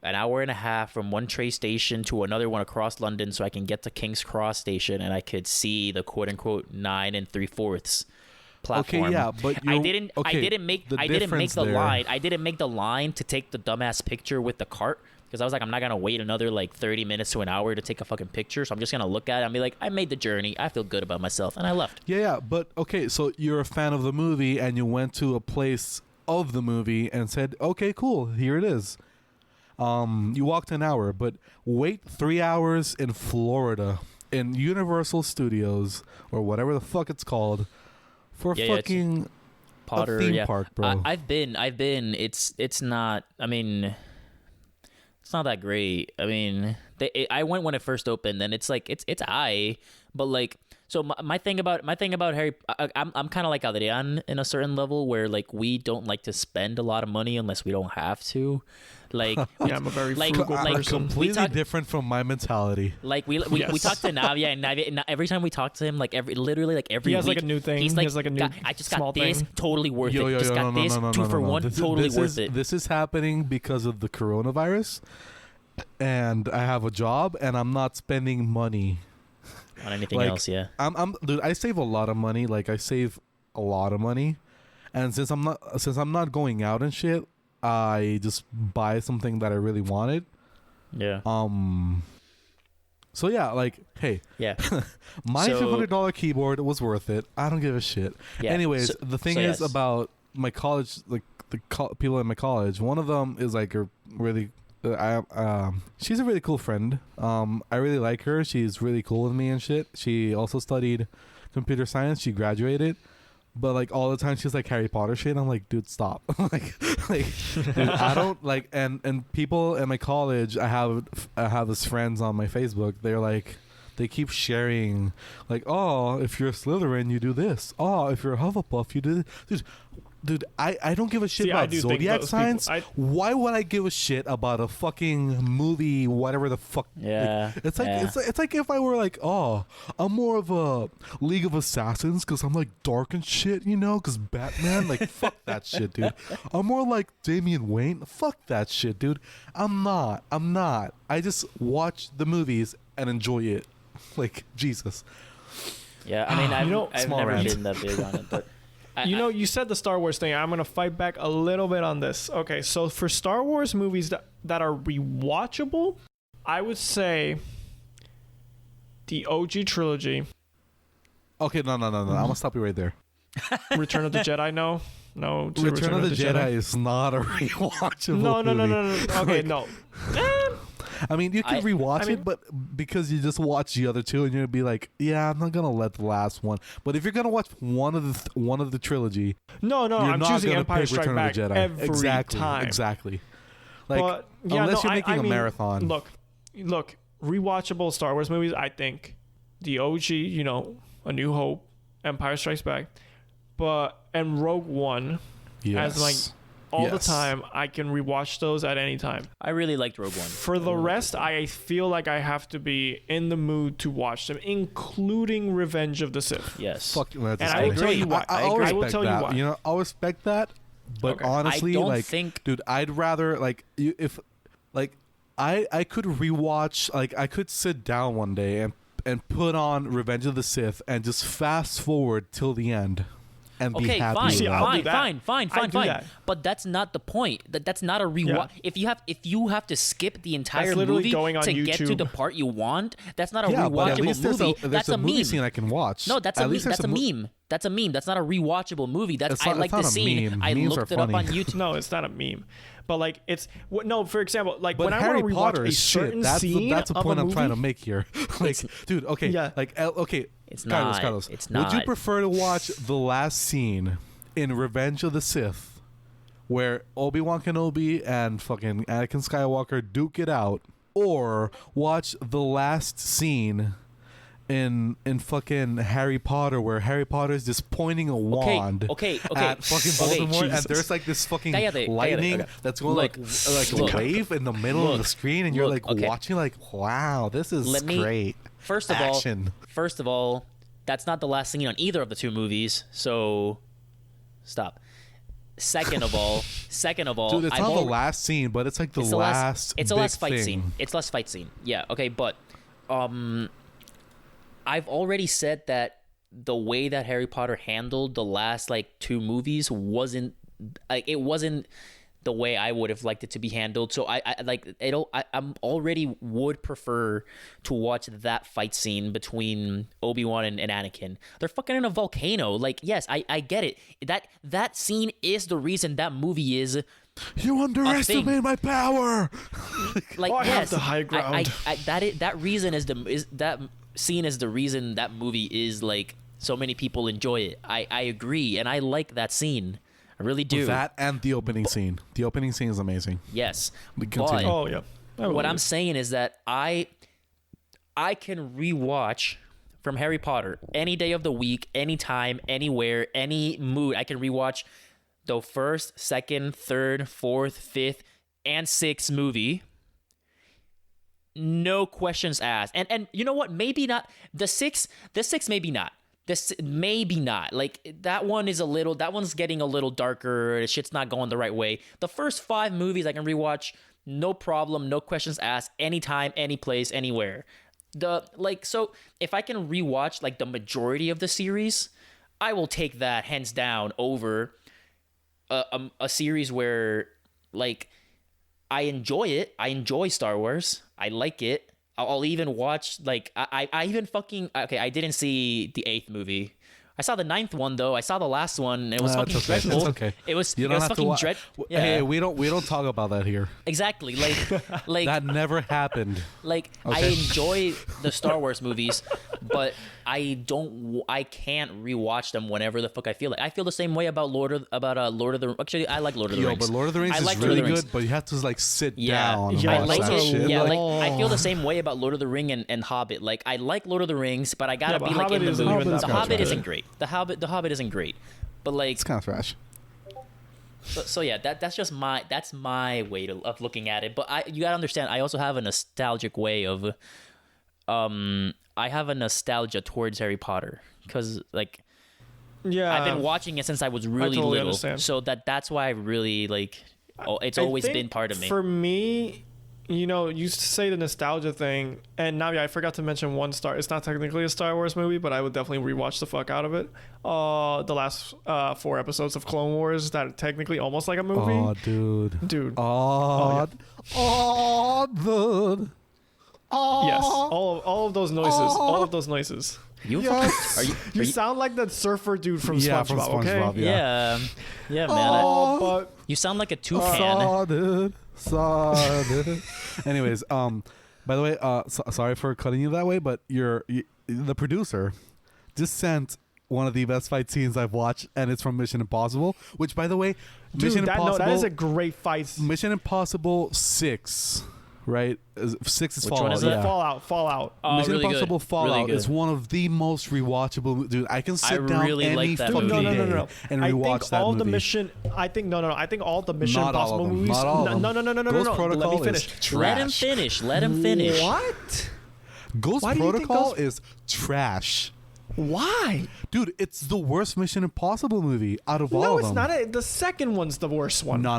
an hour and a half from one train station to another one across London so I can get to King's Cross station and I could see the quote unquote 9 3/4 platform. Okay, yeah, but I didn't make the line to take the dumbass picture with the cart because I was like, I'm not gonna wait another like 30 minutes to an hour to take a fucking picture, so I'm just gonna look at it and be like, I made the journey, I feel good about myself, and I left. Yeah, but okay, so you're a fan of the movie and you went to a place of the movie and said, okay, cool, here it is. You walked an hour, but wait 3 hours in Florida in Universal Studios or whatever the fuck it's called for fucking Potter a theme park, bro. I've been. It's not. I mean, it's not that great. I mean, I went when it first opened, and it's like it's but like. So my thing about Harry, I'm kind of like Adrian in a certain level where like we don't like to spend a lot of money unless we don't have to. Like yeah, I'm a very frugal person. Completely different from my mentality. Like we talked to Navia, and every time we talk to him, like every week, he has like a new thing. He's like, he has like a new I just got this, thing. totally worth it. Just got this, 2 for 1, totally worth it. This is happening because of the coronavirus, and I have a job, and I'm not spending money on anything like, else. Yeah, dude, I save a lot of money. Like I save a lot of money, and since I'm not going out and shit, I just buy something that I really wanted. Yeah. So yeah, like, hey. Yeah. My $500 keyboard was worth it. I don't give a shit. Yeah. Anyways, the thing is about my college, like the people in my college. One of them is like a really. She's a really cool friend. I really like her. She's really cool with me and shit. She also studied computer science. She graduated, but like all the time she's like Harry Potter shit. I'm like, dude, stop. like, dude, I don't like. And people in my college, I have these friends on my Facebook. They're like, they keep sharing, like, oh, if you're a Slytherin, you do this. Oh, if you're a Hufflepuff, you do this. Dude, I don't give a shit about zodiac signs. Why would I give a shit about a fucking movie, whatever the fuck? Yeah, like, it's like if I were like, oh, I'm more of a League of Assassins because I'm like dark and shit, you know? Because Batman, like, fuck that shit, dude. I'm more like Damian Wayne. Fuck that shit, dude. I'm not. I just watch the movies and enjoy it. Like, Jesus. Yeah, I mean, I've never been that big on it, but. You said the Star Wars thing. I'm going to fight back a little bit on this. Okay, so for Star Wars movies that are rewatchable, I would say the OG trilogy. Okay, no. I'm going to stop you right there. Return of the Jedi, no. No, Return of the Jedi is not a rewatchable movie. No. Okay, no. I mean, you can rewatch it, but because you just watch the other two, and you'll be like, "Yeah, I'm not gonna let the last one." But if you're gonna watch one of the trilogy, no, I'm choosing Empire Strikes Back every time. Exactly. Like, unless you're making a marathon. Look, rewatchable Star Wars movies. I think the OG, A New Hope, Empire Strikes Back, and Rogue One, as like. All the time, I can rewatch those at any time. I really liked Rogue One. For the rest, I feel like I have to be in the mood to watch them, including Revenge of the Sith. Yes. Fuck, and I will tell you why. I will tell you why. I'll respect that, but honestly, dude, I'd rather if I could rewatch, like, I could sit down one day and put on Revenge of the Sith and just fast forward till the end and be happy with that. Fine. But that's not the point. That's not a rewatch. Yeah. If you have to skip the entire literally movie going on to get to YouTube. the part you want, that's not a Yeah, but at rewatchable least movie. there's That's a movie meme. scene I can watch. No, that's At a least meme. That's a there's meme. That's a meme. That's not a rewatchable movie. That's It's I not- like it's the not a scene. meme. I Memes looked are it up on funny. YouTube. No, it's not a meme. But like it's no. For example, like But when I Harry want to rewatch Potter a is certain shit. scene That's a of point a I'm trying to movie- make here. Like, dude, okay, Yeah. okay. It's Carlos, not. Carlos, It's would you not. prefer to watch the last scene in Revenge of the Sith, where Obi-Wan Kenobi and fucking Anakin Skywalker duke it out, or watch the last scene in fucking Harry Potter, where Harry Potter is just pointing a wand okay. at fucking Okay, Voldemort, and Jesus. there's like this fucking Cállate, lightning okay. that's going Look, like look, a wave in the middle of the screen, and you're look, like okay. watching, like, wow, this is great. First of all, that's not the last scene on either of the two movies. So, stop. Second of all, Dude, it's I've not the already- last scene, but it's like the it's last. It's the big last fight thing. scene. It's the last fight scene. Yeah. Okay. But, I've already said that the way that Harry Potter handled the last like two movies wasn't like it wasn't the way I would have liked it to be handled. So I'm already would prefer to watch that fight scene between Obi-Wan and Anakin. They're fucking in a volcano. Like, yes, I get it. That scene is the reason that movie is You underestimate my power. like, Oh, I have yes, the high ground. that reason is that scene is the reason that movie is like so many people enjoy it. I agree, and I like that scene. I really do. That and the opening scene. The opening scene is amazing. Yes, We but continue. Oh yeah. what I'm saying is that I can rewatch from Harry Potter any day of the week, anytime, anywhere, any mood. I can rewatch the first, second, third, fourth, fifth, and sixth movie. No questions asked. And you know what? Maybe not the six. Maybe not. This maybe not. Like that one's getting a little darker. Shit's not going the right way. The first 5 movies I can rewatch, no problem, no questions asked, anytime, any place, anywhere. So if I can rewatch like the majority of the series, I will take that hands down over a series where like I enjoy it. I enjoy Star Wars. I like it. I'll even watch like I even fucking okay. I didn't see the 8th movie. I saw the 9th one though. I saw the last one. It was fucking dreadful. It's okay. It was. You It don't was have to fucking watch. dread. Yeah. Hey, we don't talk about that here. Exactly. Like That never happened. like I Okay. enjoy the Star Wars movies, but I can't rewatch them whenever the fuck I feel like. I feel the same way about Lord of the. Actually, I like Lord of the Rings. But Lord of the Rings I is like Lord of really the Rings. good, but you have to like sit Yeah, down and Yeah, I watch like that it. shit. Yeah, like I feel the same way about Lord of the Ring and Hobbit. Like I like Lord of the Rings, but I gotta Yeah, but be like Hobbit in the isn't mood. even that The much Hobbit better. isn't great. The Hobbit isn't great. But like It's kind of trash. so yeah, that's just my way of looking at it. But you gotta understand, I also have a nostalgic way of I have a nostalgia towards Harry Potter because like Yeah. I've been watching it since I was really totally little. understand. So that's why I really like. Oh, it's I always think been part of me. For me, you know, you say the nostalgia thing, and now I forgot to mention one Star. It's not technically a Star Wars movie, but I would definitely rewatch the fuck out of it. The last 4 episodes of Clone Wars that are technically almost like a movie. Oh, dude. Dude. Oh, dude. Oh. Yes. All of those noises. All of those noises. You Yes. are you? You sound like that surfer dude from Yeah, SpongeBob. from SpongeBob, Okay. yeah. Yeah, man. Oh, but You sound like a toucan. Saw, dude. Anyways, by the way, sorry for cutting you that way, but the producer just sent one of the best fight scenes I've watched, and it's from Mission Impossible. Which, by the way, dude, that is a great fight. Mission Impossible 6, right? 6 is Which one Fallout. is it? Yeah. Fallout. Oh, Mission really Impossible good. Fallout Really good. is one of the most rewatchable. Dude, I can sit down really any like that fucking movie. No. day and I rewatch think that all movie. the mission. I think no. I think all the Mission Not all Impossible of them. movies. Not all of them. No. Ghost Let Protocol me is finish. trash. Let him finish. What? Ghost Why do you think Protocol Ghost- is trash. Why? Dude, it's the worst Mission Impossible movie out of all No, of it's them. not. The second one's the worst one. No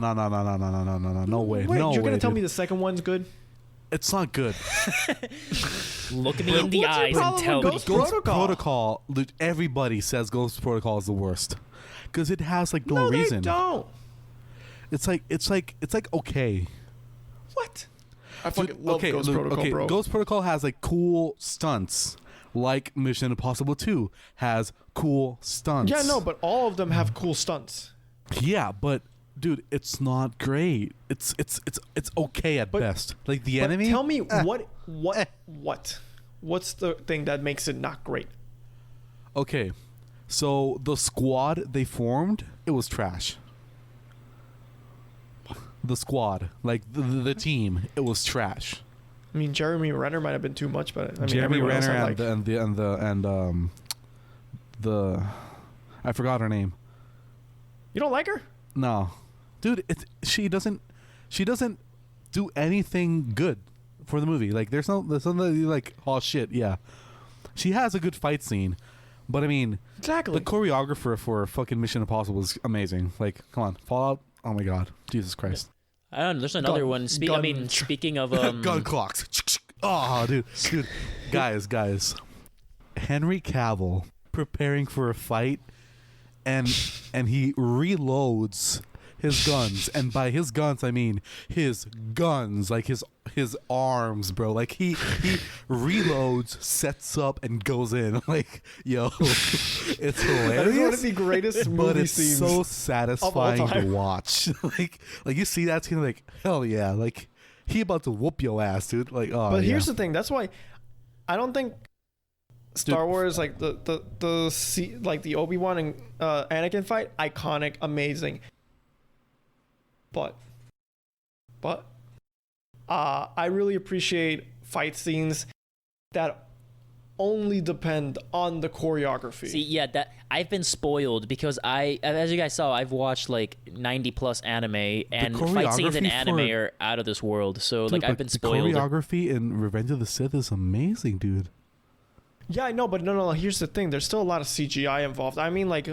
way. Wait, No you're way, gonna tell dude. me the second one's good? It's not good. Look me in the What's your eyes and problem tell with me. Ghost Ghost Protocol? Protocol. Dude, everybody says Ghost Protocol is the worst because it has like no reason. They don't. It's like okay. What? I fucking love Ghost look, Protocol, okay, bro. Ghost Protocol has like cool stunts. Like Mission Impossible 2 has cool stunts. Yeah, no, but all of them have cool stunts. Yeah, but dude, it's not great. It's okay at best. Like the But enemy. tell me what's the thing that makes it not great? Okay, so the squad they formed, it was trash. The squad, like the team, it was trash. I mean, Jeremy Renner might have been too much, but I mean, Jeremy everyone else Renner I like. and the I forgot her name. You don't like her? No, dude, she doesn't do anything good for the movie. Like there's something like, oh shit, yeah. She has a good fight scene, but I mean, Exactly. the choreographer for fucking Mission Impossible is amazing. Like, come on, Fallout. Oh my god, Jesus Christ. I don't know. There's another one. Speaking of Gun clocks. Oh, dude, guys. Henry Cavill preparing for a fight, and he reloads his guns, and by his guns I mean his guns, like his arms, bro. Like he reloads, sets up, and goes in. Like, yo, it's hilarious. That is one of the greatest movie but it's scenes. so satisfying to time. watch. like you see that scene, like hell yeah, like he about to whoop your ass, dude. Like, oh, But yeah. here's the thing. That's why I don't think Star Wars, like like the Obi-Wan and Anakin fight, iconic, amazing. But I really appreciate fight scenes that only depend on the choreography. See, yeah, that I've been spoiled because as you guys saw, I've watched like 90 plus anime, and fight scenes in anime are out of this world. So dude, like I've been spoiled. The choreography in Revenge of the Sith is amazing, dude. Yeah, I know, but no. Here's the thing. There's still a lot of CGI involved. I mean, like,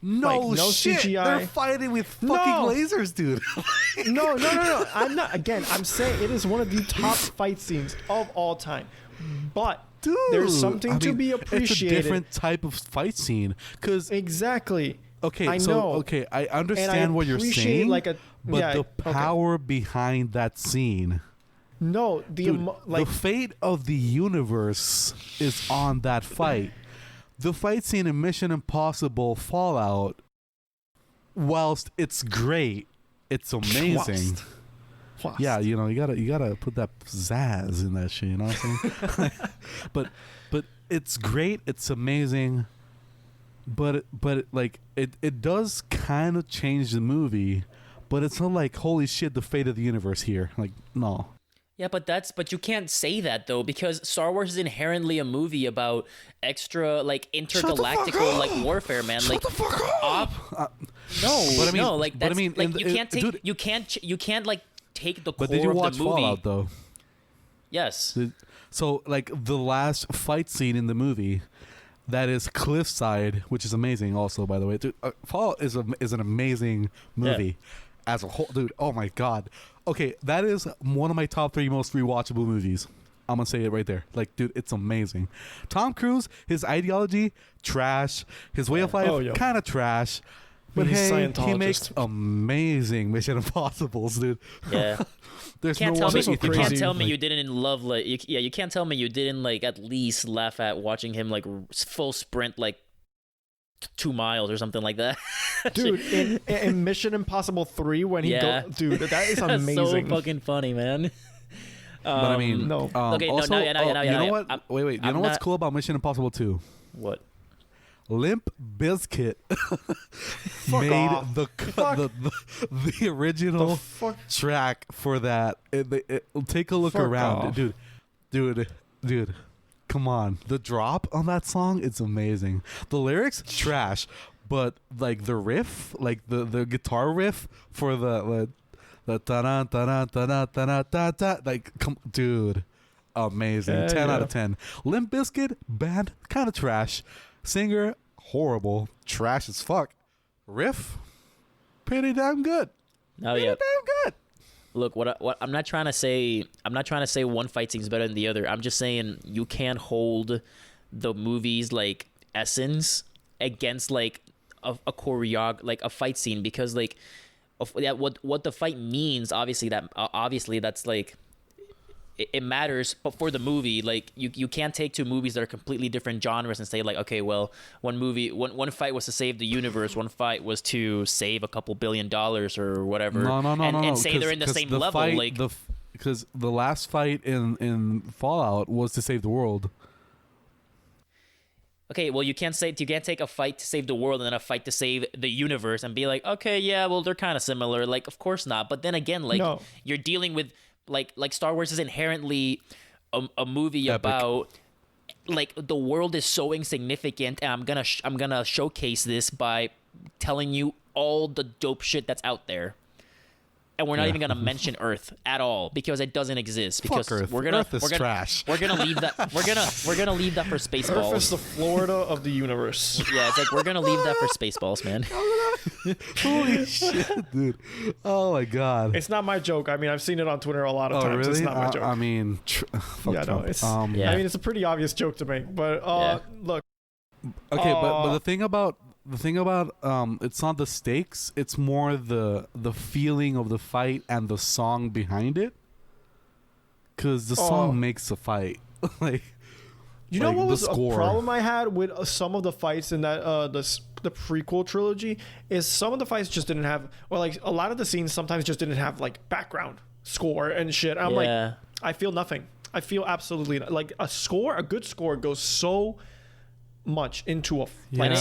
No shit. CGI. They're fighting with fucking lasers, dude. No. I'm not. Again, I'm saying it is one of the top fight scenes of all time. But Dude, there's something to mean, be appreciated. It's a different type of fight scene. Cause Exactly. okay, I so know. okay, I And I understand what you're appreciate, saying, like a but yeah, the okay. power behind that scene. No, Dude, like the fate of the universe is on that fight. The fight scene in Mission Impossible Fallout, whilst it's great, it's amazing. Whilst. Yeah, you know, you gotta put that pizzazz in that shit, you know what I'm saying? but it's great, it's amazing, but it does kind of change the movie, but it's not like, holy shit, the fate of the universe here. Like, no. Yeah, but you can't say that though, because Star Wars is inherently a movie about extra like intergalactical like warfare, man. Shut like the fuck up! no, But I mean- no, like but I that's mean, like in you the- can't take dude- you can't like take the core But did you of watch the movie. Fallout though? Yes. So like the last fight scene in the movie, that is cliffside, which is amazing. Also, by the way, dude, Fallout is an amazing movie as a whole, dude. Oh my god. Okay, that is one of my top 3 most rewatchable movies. I'm gonna say it right there. Like, dude, it's amazing. Tom Cruise, his ideology, trash. His way of life, kind of trash. But He's hey, he Scientologist. makes amazing Mission Impossibles, dude. Yeah. There's Can't no tell one me that you you think can't of. tell me Like, you didn't love like you can't tell me you didn't like at least laugh at watching him like full sprint like 2 miles or something like that. dude, in Mission Impossible 3 when he dude, that is That's amazing. so fucking funny, man. But I mean, no. Okay, no, also, no, yeah, you know what? Wait. You know what's cool about Mission Impossible 2? What? Limp Bizkit made off. the original track for that. Take a look Fuck around, off. dude. Come on, the drop on that song, it's amazing. The lyrics, trash, but like the riff, like the guitar riff for the ta-da, ta-da, ta-da, ta-da, ta-da, like, dude, amazing. Yeah, 10 out yeah. of 10. Limp Bizkit, band, kind of trash. Singer, horrible. Trash as fuck. Riff, pretty damn good. Oh Pretty yeah. damn good. Look, what I'm not trying to say. I'm not trying to say one fight scene is better than the other. I'm just saying you can't hold the movie's like essence against like a a fight scene, because like what the fight means. Obviously that's like it matters, but for the movie, like you can't take two movies that are completely different genres and say like, okay, well, one fight was to save the universe, one fight was to save a couple $1 billion or whatever. No, and say they're in the same level. Fight, like because the last fight in Fallout was to save the world. Okay, well, you can't take a fight to save the world and then a fight to save the universe and be like, okay, yeah, well, they're kind of similar. Like, of course not. But then again, like, you're dealing with like Star Wars is inherently a movie Epic. about like the world is so insignificant, and I'm gonna showcase this by telling you all the dope shit that's out there. And we're not even gonna mention Earth at all because it doesn't exist. Because Fuck Earth. Earth is trash. We're gonna leave that. We're gonna leave that for Spaceballs. Earth is the Florida of the universe. Yeah, it's like we're gonna leave that for Spaceballs, man. Holy shit, dude! Oh my god. It's not my joke. I mean, I've seen it on Twitter a lot of times. Really? It's not my joke. I mean, fuck yeah, Trump. no, it's. Yeah. I mean, it's a pretty obvious joke to make, but look. Okay, but the thing about it's not the stakes, it's more the feeling of the fight and the song behind it, because the song makes the fight. Like, you know what was a score. problem I had with some of the fights in that the prequel trilogy is some of the fights just didn't have, or like a lot of the scenes sometimes just didn't have like background score and shit. I'm like, I feel nothing. I feel absolutely like a good score goes so much into a and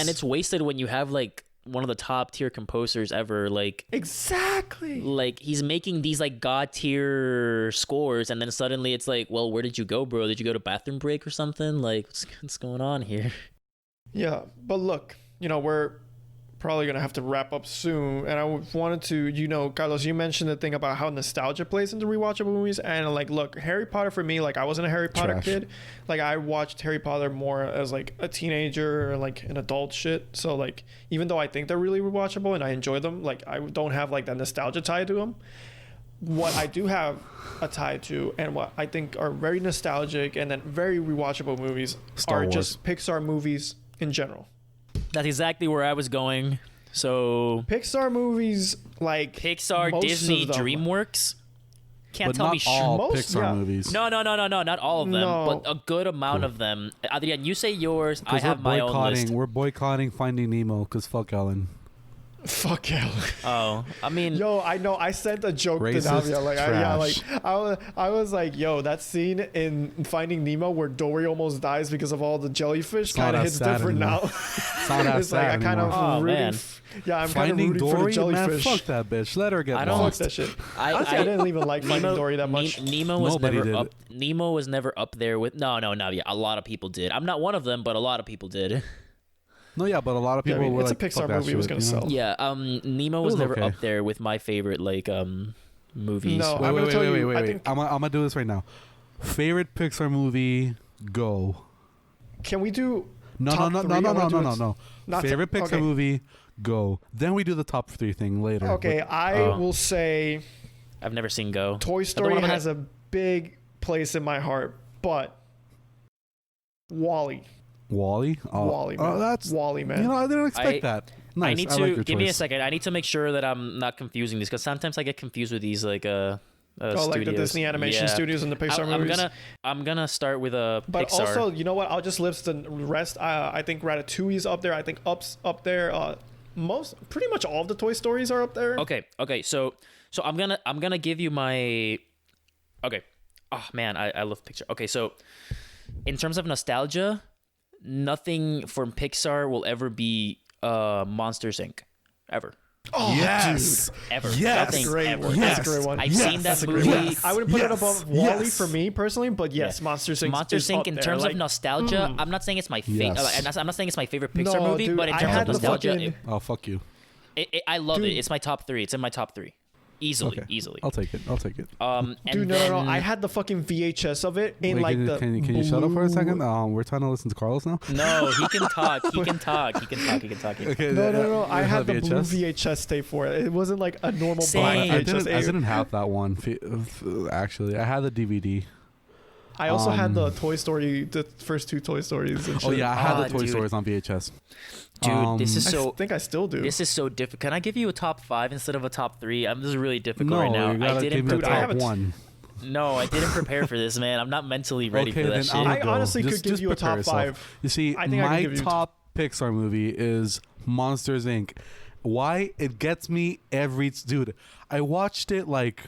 it's wasted when you have like one of the top tier composers ever. Like, exactly, like he's making these like god tier scores, and then suddenly it's like, well, where did you go, bro? Did you go to bathroom break or something? Like, what's going on here? Yeah, but look, we're probably gonna have to wrap up soon, and I wanted to, Carlos, you mentioned the thing about how nostalgia plays into rewatchable movies, and like, look, Harry Potter for me, like I wasn't a Harry Potter kid. Like I watched Harry Potter more as like a teenager or like an adult shit. So like, even though I think they're really rewatchable and I enjoy them, like I don't have like that nostalgia tie to them. What I do have a tie to, and what I think are very nostalgic and then very rewatchable movies, Star Wars. just Pixar movies in general. That's exactly where I was going. So Pixar movies, like Pixar, most Disney, of them. DreamWorks. Can't but tell not me all most, Pixar yeah. movies. No, not all of them, No. but a good amount of them. Adrian, you say yours. I have my own list. We're boycotting Finding Nemo because fuck Ellen. Fuck yeah. Oh, I mean, Yo, I know. I sent a joke Racist to Navia. Like, trash. I was like, yo, that scene in Finding Nemo where Dory almost dies because of all the jellyfish kind of hits different now. It's not as It's like I kind of Oh, rooting. man. Yeah, I'm kind of Finding rooting for the Dory, man, jellyfish. fuck that bitch. Let her get I don't- Fuck lost. that shit. Honestly, I didn't even like Finding Dory that much. Nemo was Nobody never did. up. Nemo was never up there with. No. Yeah, a lot of people did. I'm not one of them, but a lot of people did. No, yeah, but a lot of Yeah, I people mean, were it's a like, Pixar fuck that movie, it was shit, gonna you know? sell. Yeah, Nemo was was never okay. up there with my favorite like movies. No. Wait, I'm gonna tell you, I wait. think- I'm gonna do this right now. Favorite Pixar movie? Go. Can we do No. top three? I wanna do it- not Favorite to- Pixar okay. movie? Go. Then we do the top 3 thing later. Okay, I will say I've never seen Go. Toy The Story one I'm has a big place in my heart, but Wall-E. Wall-E. Oh, Wall-E, man. that's Wall-E, man. You know, I didn't expect I- that. Nice. I need like to your give me a choice. second. I need to make sure that I'm not confusing these because sometimes I get confused with these like oh, studios. like the Disney animation Yeah. studios and the Pixar I'm movies. gonna start with a But Pixar. also, you know what? I'll just list the rest. I think Ratatouille's up there. I think Up's up there. Pretty much all of the Toy Stories are up there. Okay. So I'm gonna give you my. Okay. Oh man, I love Pixar. Okay, so in terms of nostalgia, nothing from Pixar will ever be Monsters Inc. Ever. Oh, Yes. Ever. Yes. Nothing That's a great ever. one. That's a great one. I've Yes. seen that That's a movie. great one. I would put it Yes. above Wall-E Yes. for me personally, but yes, Monsters Inc. Monsters is Inc. up in there. terms Like, of nostalgia, I'm not saying it's my favorite. Yes. I'm not saying it's my favorite Pixar movie, dude, but in I terms had of the nostalgia, fucking- Oh, fuck you. I love Dude. it. It's my top 3. It's in my top 3. Easily, Okay. easily. I'll take it. And Dude, then, no. I had the fucking VHS of it in Wait, like can you shut up for a second? blue- We're trying to listen to Carlos now. No, he can talk. He can talk. Okay. No. I you had have the blue VHS tape for it. It wasn't like a normal black Same. I VHS. didn't have that one. Actually, I had the DVD. I also had the Toy Story, the first 2 Toy Stories. And shit. Oh yeah, I had the Toy dude. Stories on VHS. Dude, this is so. I think I still do. This is so difficult. Can I give you a top 5 instead of a top 3? This is really difficult No, right now. you gotta give me Dude, the I top haven't- one. No, I didn't prepare for this, man. I'm not mentally ready Okay, for then that shit. I'm I gonna go. honestly could give you a prepare top yourself. 5. You see, I think I my could give you top Pixar movie is Monsters Inc. Why? It gets me every dude. I watched it like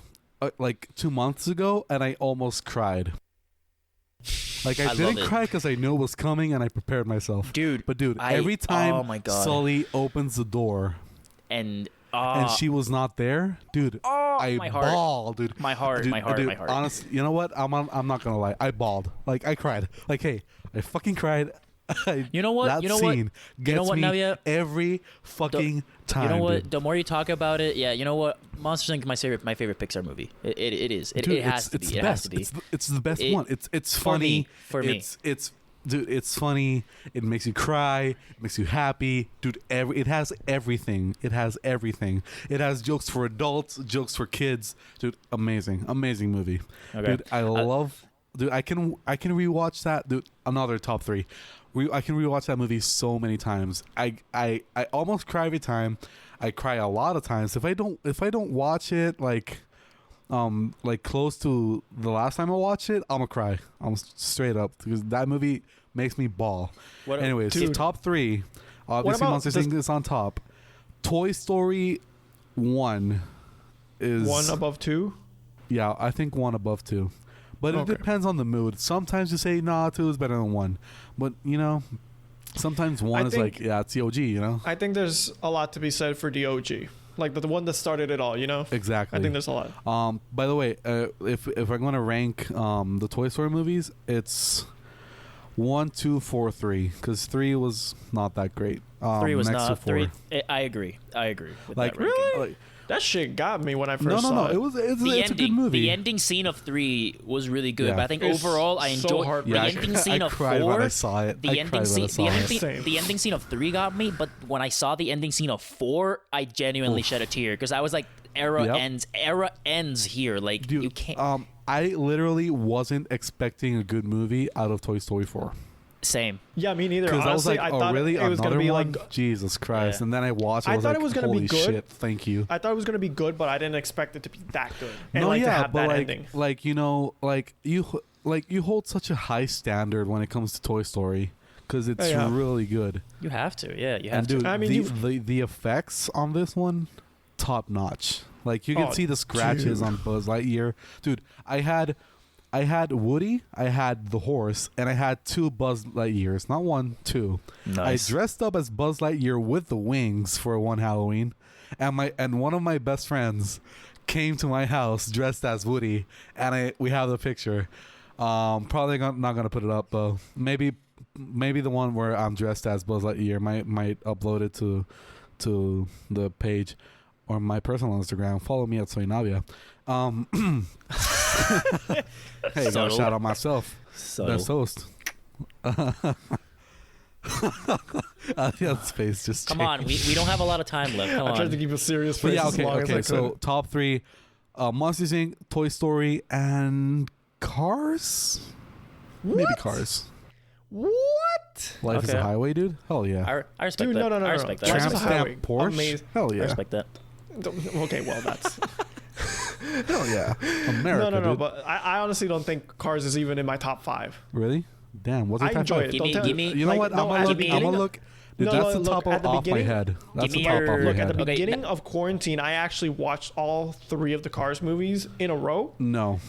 2 months ago, and I almost cried. Like I love didn't it. cry because I knew it was coming and I prepared myself. Dude, But dude, I- every time oh my God. Sully opens the door and and she was not there, dude, I my heart. bawled, dude. My heart, Dude, my heart, dude, my heart. Honestly, you know what? I'm not gonna lie. I bawled. Like I cried. Like hey, I fucking cried. You know what? That You know what? scene You gets know what, me Navia? every fucking time. You know what? dude. The more you talk about it, yeah. You know what? Monsters Inc. is my favorite Pixar movie. It is. It, Dude, it has to be. it's It the has best. to be. It's the best It- one. It's for funny. me, for me. It's dude. It's funny. It makes you cry. It makes you happy, dude. It has everything. It has everything. It has jokes for adults, jokes for kids, dude. Amazing movie. Okay. Dude, I love. Dude, I can rewatch that. Dude, another top 3. I can rewatch that movie so many times. I almost cry every time. I cry a lot of times. If I don't watch it like close to the last time I watched it, I'm gonna cry. I'm straight up because that movie makes me bawl. What- Anyways, Dude. top 3. Obviously, about Monsters this- Inc. is on top. Toy Story 1 is 1 above 2. yeah, I think 1 above 2. But it Okay. depends on the mood. Sometimes you say, nah, 2 is better than 1. But, you know, sometimes 1 is think- like, yeah, it's the OG, you know? I think there's a lot to be said for the OG. Like the one that started it all, you know? Exactly. I think there's a lot. By the way, if I'm going to rank the Toy Story movies, it's 1, 2, 4, 3. Because 3 was not that great. 3 was next to not 4. 3. I agree with Like, that ranking. really? That shit got me when I first No, saw it. It's The a ending, good movie. the ending scene of 3 was really good, Yeah. but I think It's overall I so enjoyed heartbreaking. the Yeah, ending scene I of cried 4. when I saw it. The I ending cried when I scene, saw it. Same. the ending scene of 3 got me, but when I saw the ending scene of 4, I genuinely shed a tear because I was like, era Yep. ends here. Like Dude, you can't. I literally wasn't expecting a good movie out of Toy Story 4. Same. Yeah, me neither. Because I was Honestly, like, I thought really? it was Another gonna be one? like. Jesus Christ. Yeah. And then I watched it. I I was thought like, it was gonna be holy good. shit, thank you. I thought it was gonna be good, but I didn't expect it to be that good. And No, like to yeah, have but that like, ending. like, you know, like you hold such a high standard when it comes to Toy Story because it's Yeah. really good. You have to. Yeah, you have And to. dude, I mean, the effects on this one, top notch. Like you can Oh, see the scratches dude. on Buzz Lightyear. Dude, I had Woody, I had the horse, and I had 2 Buzz Lightyears. Not 1, 2. Nice. I dressed up as Buzz Lightyear with the wings for one Halloween, and one of my best friends came to my house dressed as Woody, and we have the picture. Probably not gonna put it up though. Maybe the one where I'm dressed as Buzz Lightyear might upload it to the page or my personal Instagram. Follow me at Soynavia. Hey, gotta Subtle. shout out myself. Subtle. Best host. Adrian's face just Come on, we don't have a lot of time left. Come I tried to on. keep a serious But face yeah, as long as I could. So top 3, Monsters Inc., Toy Story, and Cars. Maybe What? Cars. What? Life is Okay. a Highway, dude. Hell yeah. I respect Dude, that. no. I respect that. Life I is Tramp a respect, Highway. stamp Porsche. Amazing. Hell I yeah. respect that. Okay, well that's Hell yeah. America, no. dude. But I honestly don't think Cars is even in my top 5. Really? Damn. What's your I top enjoy 5? it. Give Don't me- tell give me- You know like, what? no, I'm at the gonna beginning- look. Dude, No, that's no, the look, top at the off my beginning- head. That's me the top your- off my Look, at the head. Okay, beginning of quarantine, I actually watched all 3 of the Cars movies in a row. No.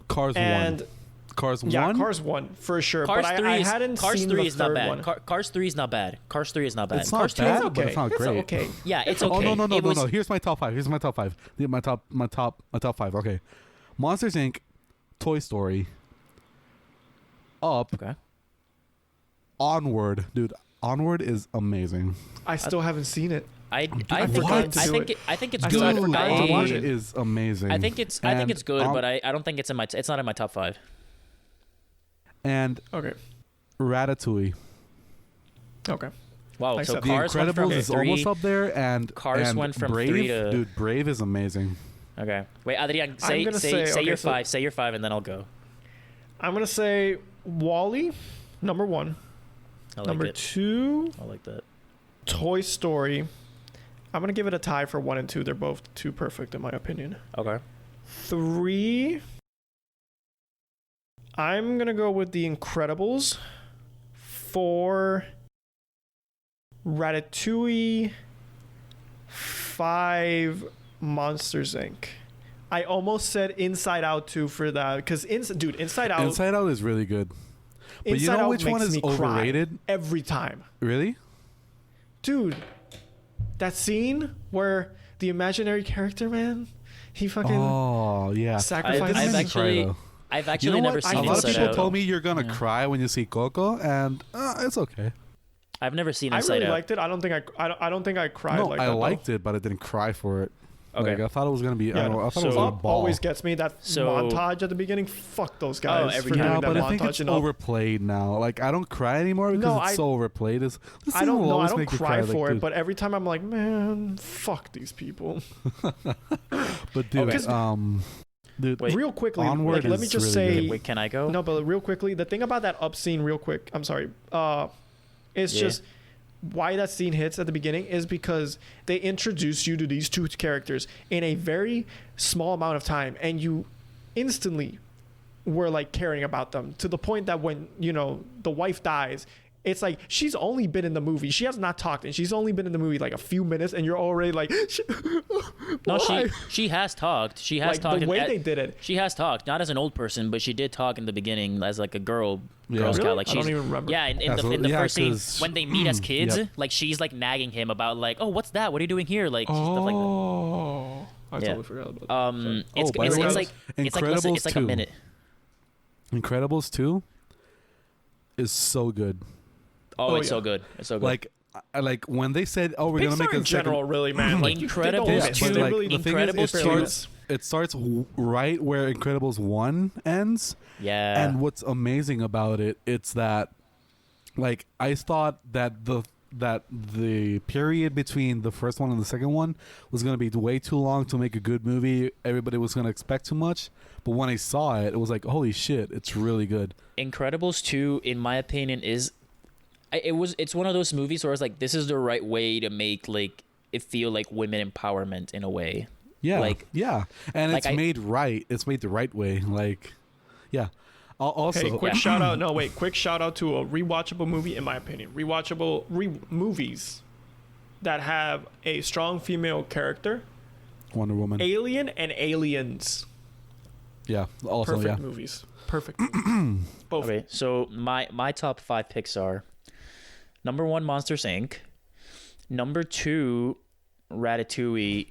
Cars And 1. Cars 1? yeah, Cars 1 for sure. Cars but 3 I is hadn't Cars seen 3 the is not third bad. one. Cars 3 is not bad. Cars 3 is not bad. It's not Cars 3 bad, It's but it's not It's great. okay. Yeah, it's okay. Oh no! It was- Here's my top 5. My top 5. Okay, Monsters Inc., Toy Story, Up, Okay. Onward, dude. Onward is amazing. I still haven't seen it. I I think forgot to I do think it. I think it's I good. forgot to Onward watch it. is amazing. I think it's good, but I don't think it's not in my top 5. And Okay. Ratatouille. Okay. Wow, Like I so said, The Cars went from Incredibles is 3. almost up there, and Cars and went from Brave, 3 to- dude. Brave is amazing. Okay. Wait, Adrian, I'm gonna say say- your okay, so- 5. Say your 5 and then I'll go. I'm gonna say Wall-E, number 1. I like Number it. 2, I like that. Toy Story. I'm gonna give it a tie for 1 and 2. They're both too perfect in my opinion. Okay. 3, I'm gonna go with The Incredibles. 4, Ratatouille. 5, Monsters Inc. I almost said Inside Out 2 for that because Inside Out. Inside Out is really good. But Inside you know Out which one makes is me cry overrated? every time. Really? Dude, that scene where the imaginary character, man, he fucking Oh yeah. sacrifices. I've Didn't make me actually- cry, though. I've You actually know never what? seen A lot of Inside people Out. told me you're gonna Yeah. cry when you see Coco, and it's okay. I've never seen I Inside really Out. liked it. I don't think I cried No, like I that. liked it, but I didn't cry for it. Okay. Like I thought it was gonna be. I Yeah, don't know. I thought it was so- a Up ball. always gets me. That So- montage at the beginning. Fuck those guys every for time. doing Yeah, that but I think montage. it's and up. overplayed now. Like I don't cry anymore because No, it's so overplayed. This I scene don't will know. I always don't make you cry like, for it, dude. but every time I'm like, man, fuck these people. But dude, Okay. dude, Wait, real quickly, Onward let me is just really say, good. Wait, can I go? no, but real quickly, the thing about that up scene, real quick, I'm sorry, it's Yeah. just why that scene hits at the beginning is because they introduce you to these two characters in a very small amount of time, and you instantly were like caring about them to the point that when the wife dies, it's like she's only been in the movie, she has not talked, and she's only been in the movie like a few minutes, and you're already like, No, why? she has talked. She has Like talked. the way at- they did it. She has talked, not as an old person, but she did talk in the beginning as like a Girl Yeah. Scout. Really? Like I don't she's even remember. yeah. In the Absolutely. Yeah, first scene 'cause- when they meet as kids, Yep. like she's like nagging him about like, oh, what's that? What are you doing here? Like stuff like that. Oh, I Yeah. totally forgot about that. Sorry. It's by the way, it's like Incredibles it's like a 2. minute. Incredibles 2 is so good. Oh, Oh, it's so yeah. good. It's so good. Like, like when they said, "Oh, we're gonna make Pixar a in general, really, man. Like, Incredibles they don't miss. two- They like, really the thing Incredibles is, 2. it starts right where Incredibles 1 ends. yeah. And what's amazing about it, it's that, like, I thought that the period between the first one and the second one was gonna be way too long to make a good movie. Everybody was gonna expect too much. But when I saw it, it was like, holy shit, it's really good. Incredibles 2, in my opinion, it's one of those movies where it's like, this is the right way to make like it feel like women empowerment in a way. Yeah, Like- yeah, and like it's made right. It's made the right way. Like, yeah. Also, Hey, quick Yeah. shout out. No, wait. Quick shout out to a rewatchable movie, in my opinion. Rewatchable movies that have a strong female character. Wonder Woman. Alien and Aliens. Yeah. Also, Perfect yeah. movies. Perfect. Both. Okay, so my top 5 picks are number 1, Monsters Inc., number 2, Ratatouille,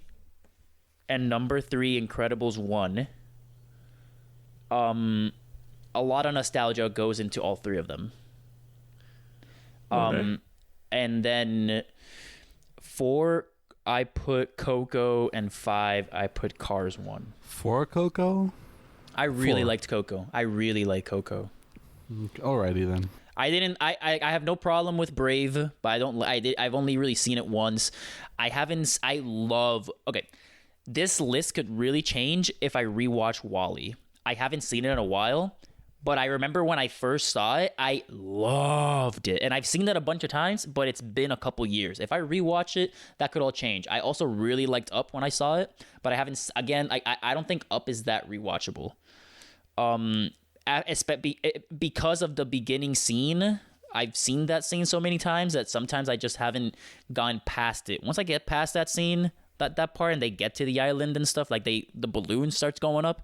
and number 3, Incredibles 1. A lot of nostalgia goes into all 3 of them. Okay. And then 4, I put Coco, and 5, I put Cars 1. For Coco. I really 4. liked Coco. I really like Coco. Alrighty then. I have no problem with Brave, but I've only really seen it once. Okay. This list could really change if I rewatch Wall-E. I haven't seen it in a while, but I remember when I first saw it, I loved it. And I've seen it a bunch of times, but it's been a couple years. If I rewatch it, that could all change. I also really liked Up when I saw it, but I don't think Up is that rewatchable. Because of the beginning scene, I've seen that scene so many times that sometimes I just haven't gone past it. Once I get past that scene, that part, and they get to the island and stuff, like the balloon starts going up,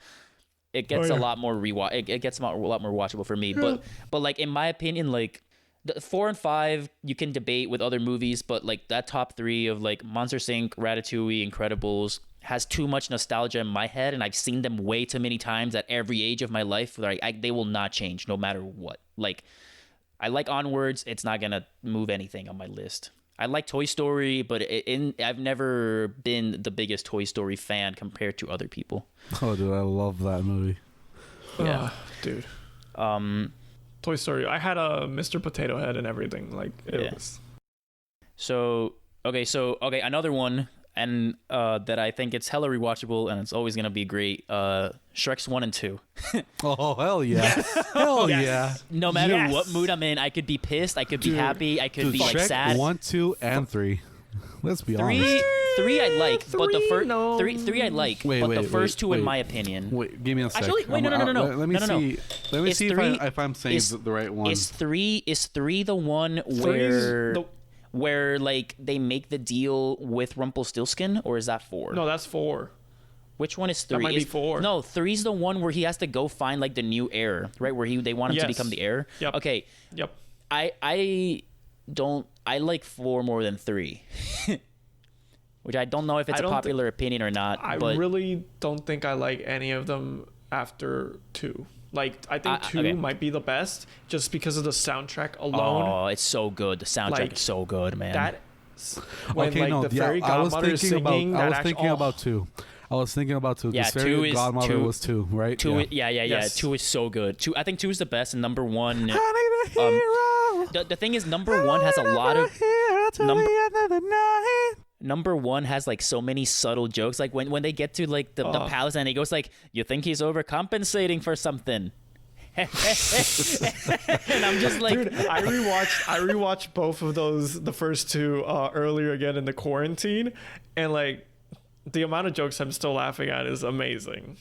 it gets a lot more it gets a lot more watchable for me. But like, in my opinion, like the 4 and 5 you can debate with other movies, but like that top 3 of like Monsters Inc., Ratatouille, Incredibles has too much nostalgia in my head, and I've seen them way too many times at every age of my life. Like they will not change no matter what. Like, I like Onwards. It's not gonna move anything on my list. I like Toy Story, but I've never been the biggest Toy Story fan compared to other people. Oh, dude, I love that movie. Yeah, dude. Toy Story. I had a Mr. Potato Head and everything. Like it was. So another one, and that I think it's hella rewatchable, and it's always gonna be great. Shrek's 1 and 2. Oh hell yeah! Hell yeah! No matter what mood I'm in, I could be pissed, I could be happy, I could be like Shrek sad. 1, 2, and 3. Let's be honest. Three I like, but the first no. three I like, but the first two, in my opinion. Wait, give me a second. Actually, wait, no. Let me see. Let me see if I'm saying the right one. Is three the one where like they make the deal with Rumpelstiltskin, or is that 4? No, that's 4. Which one is 3? That might be 4. No, 3's the one where he has to go find like the new heir, right? Where they want him to become the heir. Yep. Okay. Yep. I like 4 more than 3. Which I don't know if it's a popular opinion or not. I but really don't think I like any of them after 2. Like, I think 2 might be the best just because of the soundtrack alone. Oh, it's so good. The soundtrack is so good, man. The fairy godmother is singing. I was thinking about 2. I was thinking about 2. Yeah, fairy godmother was 2, right? 2, yeah. 2 is so good. I think 2 is the best, and number 1. The thing is, number 1 has a lot of Number 1 has like so many subtle jokes. Like when they get to like the palace, and he goes like, "You think he's overcompensating for something?" And I'm just like, dude, I rewatched both of those, the first 2 earlier again in the quarantine, and like the amount of jokes I'm still laughing at is amazing.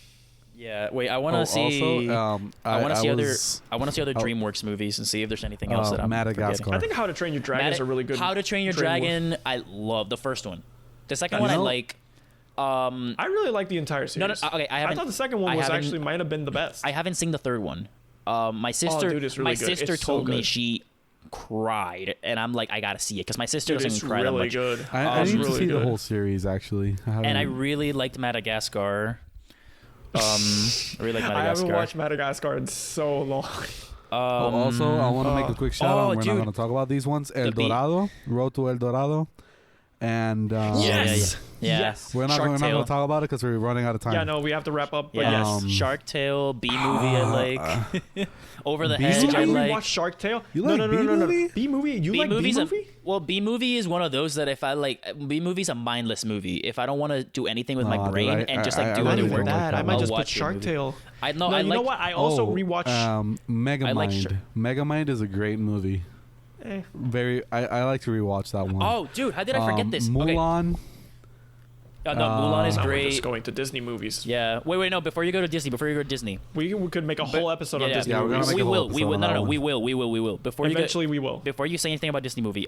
Yeah, wait, I want to see. Also, I want to see other DreamWorks movies and see if there's anything else that I'm Madagascar. forgetting. I think How to Train Your Dragon is a really good. How to Train Your Dragon, I love the first one. The second one I like. I really like the entire series. No, okay, I thought the second one might have been the best. I haven't seen the third one. My sister, told me she cried, and I'm like, I gotta see it because my sister doesn't cry that much. Good. I need to see the whole series actually. And I really liked Madagascar. I really like Madagascar. I haven't watched Madagascar in so long. Also, I want to make a quick shout out. We're not going to talk about these ones. El Dorado, Road to El Dorado, and yes. We're not going to talk about it because we're running out of time. Yeah, no, we have to wrap up. But yes, Shark Tale, B movie I like. Over the Hedge I like. Watch Shark Tale. You like B movie? B movie? You like B movie? Well, B movie is one of those that if I like, B movie's a mindless movie. If I don't want to do anything with my brain and just like do other work, I might just put Shark Tale. I know. You know what? I also rewatch Megamind. Megamind is a great movie. I like to rewatch that one. Oh, dude, how did I forget this? Mulan. Okay. No, Mulan is great. We're just going to Disney movies. Yeah. Wait, no. Before you go to Disney, we could make a whole episode on Disney movies. We will. We will. Eventually, we will. Before you say anything about Disney movie,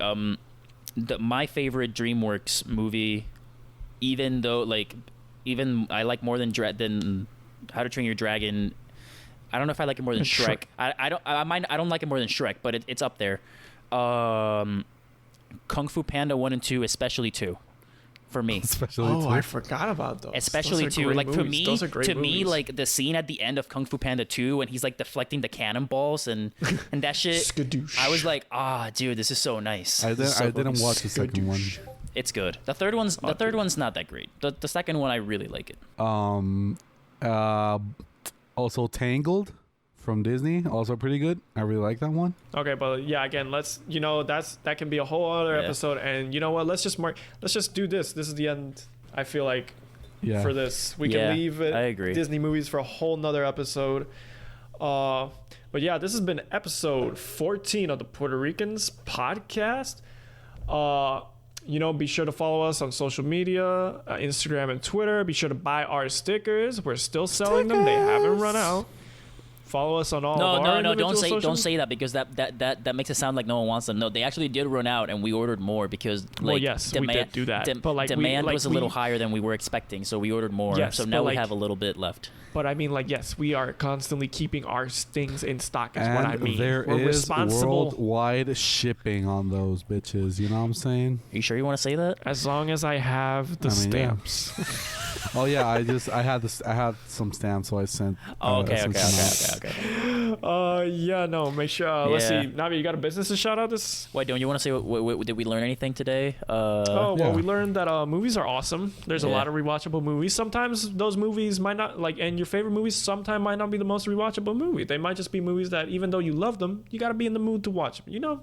my favorite DreamWorks movie, even I like more than How to Train Your Dragon. I don't know if I like it more than Shrek. I don't like it more than Shrek, but it's up there. Kung Fu Panda 1 and 2, especially 2. For me, I forgot about those. Especially 2, like movies. to me, like the scene at the end of Kung Fu Panda 2 when he's like deflecting the cannonballs and that shit. Skadoosh. I was like, dude, this is so nice. I didn't watch the second one. It's good. The third one's not that great. The second one I really like it. Also Tangled from Disney, also pretty good. I really like that one. Okay, but yeah, again, that can be a whole other episode. And you know what? Let's just do this. This is the end. I feel like for this, we can leave it. I agree. Disney movies for a whole nother episode. But yeah, this has been episode 14 of the Puerto Ricans podcast. Be sure to follow us on social media, Instagram and Twitter. Be sure to buy our stickers. We're still selling them. They haven't run out. Follow us on all of our don't say that because that makes it sound like no one wants them. No, they actually did run out, and we ordered more because we did do that. But demand was a little higher than we were expecting, so we ordered more. Yes, so now we have a little bit left. But I mean, yes, we are constantly keeping our things in stock. Is and what I mean. We're responsible. Worldwide shipping on those bitches. You know what I'm saying? Are you sure you want to say that? As long as I have the stamps. Yeah. I had some stamps, so I sent. Okay. Yeah, no, make sure. Let's see. Navi, you got a business to shout out this? Wait, don't you want to say what did we learn anything today? We learned that movies are awesome. There's a lot of rewatchable movies. Sometimes those movies might not and your favorite movies sometimes might not be the most rewatchable movie. They might just be movies that even though you love them, you got to be in the mood to watch them. You know,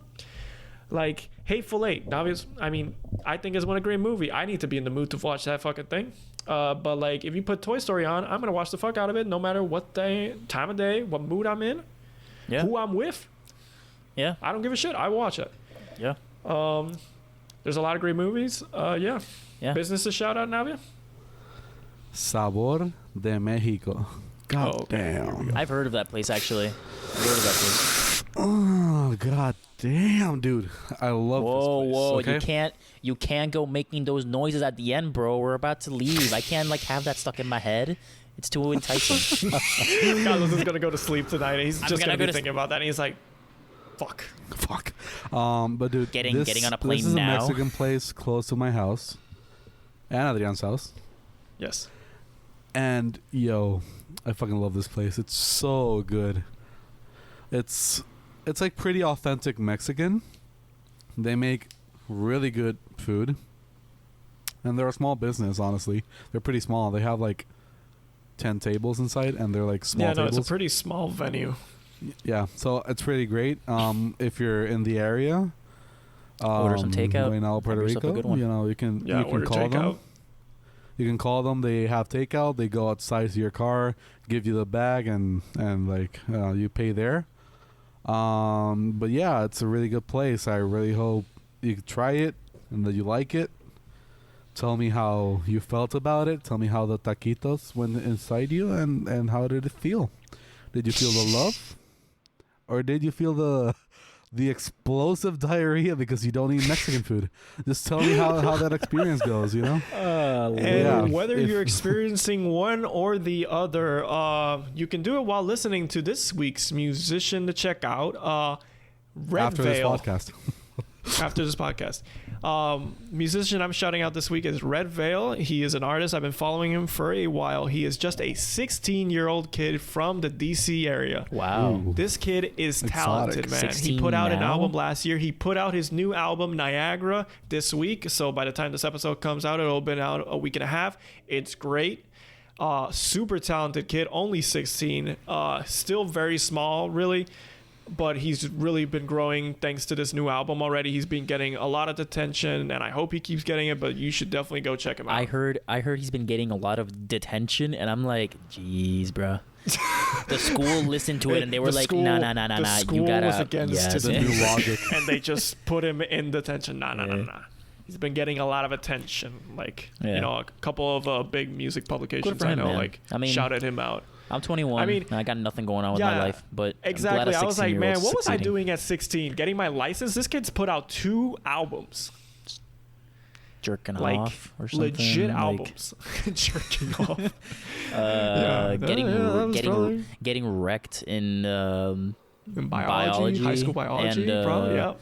like Hateful Eight. I think it's one a great movie. I need to be in the mood to watch that fucking thing. But like, if you put Toy Story on, I'm gonna watch the fuck out of it, no matter what time of day, what mood I'm in, who I'm with. Yeah, I don't give a shit. I watch it. Yeah. There's a lot of great movies. Yeah. Business to shout out, Navia. Sabor de Mexico. God damn. I've heard of that place actually. Oh god damn, dude! I love this place. Whoa! Okay? You can't go making those noises at the end, bro. We're about to leave. I can't like have that stuck in my head. It's too enticing. Carlos is gonna go to sleep tonight. He's just gonna be thinking about that. And he's like, "Fuck." But dude, getting on a plane this is now. a Mexican place close to my house and Adrian's house. Yes. And yo, I fucking love this place. It's so good. It's like pretty authentic Mexican. They make really good food. And they're a small business, honestly. They're pretty small. They have like 10 tables inside and they're like small tables. It's a pretty small venue. Yeah, so it's pretty great. If you're in the area, order some takeout. Right now, Puerto Rico, you can call them. You can call them. They have takeout. They go outside to your car, give you the bag, and like you pay there. But yeah, it's a really good place. I really hope you try it and that you like it. Tell me how you felt about it. Tell me how the taquitos went inside you, and how did it feel? Did you feel the love, or did you feel the explosive diarrhea because you don't eat Mexican food? Just tell me how that experience goes. You know. Whether you're experiencing one or the other, you can do it while listening to this week's musician to check out. Red After Veil. this podcast. After this podcast. Musician I'm shouting out this week is Red Veil. He is an artist. I've been following him for a while. He is just a 16-year-old kid from the DC area. Wow. Ooh. This kid is talented, man. He put out an album last year. He put out his new album, Niagara, this week. So by the time this episode comes out, it'll have been out a week and a half. It's great. Super talented kid, only 16. Still very small, really. But he's really been growing thanks to this new album already. He's been getting a lot of attention, and I hope he keeps getting it, but you should definitely go check him out. I heard he's been getting a lot of detention, and I'm like, jeez, bro. The school listened to it, and they were like, nah. The school you gotta, was against the new logic. And they just put him in detention. Nah. He's been getting a lot of attention. Like, a couple of big music publications I know, shouted him out. I'm 21. I got nothing going on with my life, but exactly. I was like, man, what was I succeeding. doing at 16? Getting my license? This kid's put out 2 albums. Jerking off or something. Legit albums. Jerking off. Getting wrecked in biology, high school biology, and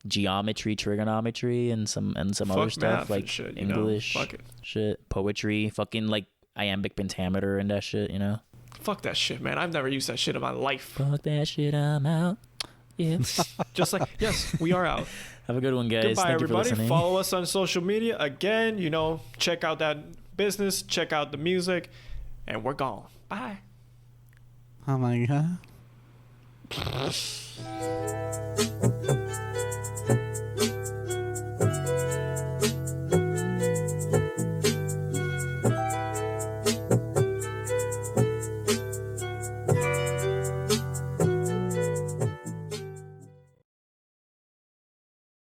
geometry, trigonometry, and some other stuff like shit, English, shit, poetry, fucking like iambic pentameter and that shit, Fuck that shit, man. I've never used that shit in my life. Fuck that shit, I'm out. Yeah. Just like, yes, we are out. Have a good one, guys. Goodbye, Thank everybody. You for listening. Follow us on social media. Again, check out that business, check out the music, and we're gone. Bye. Oh my god.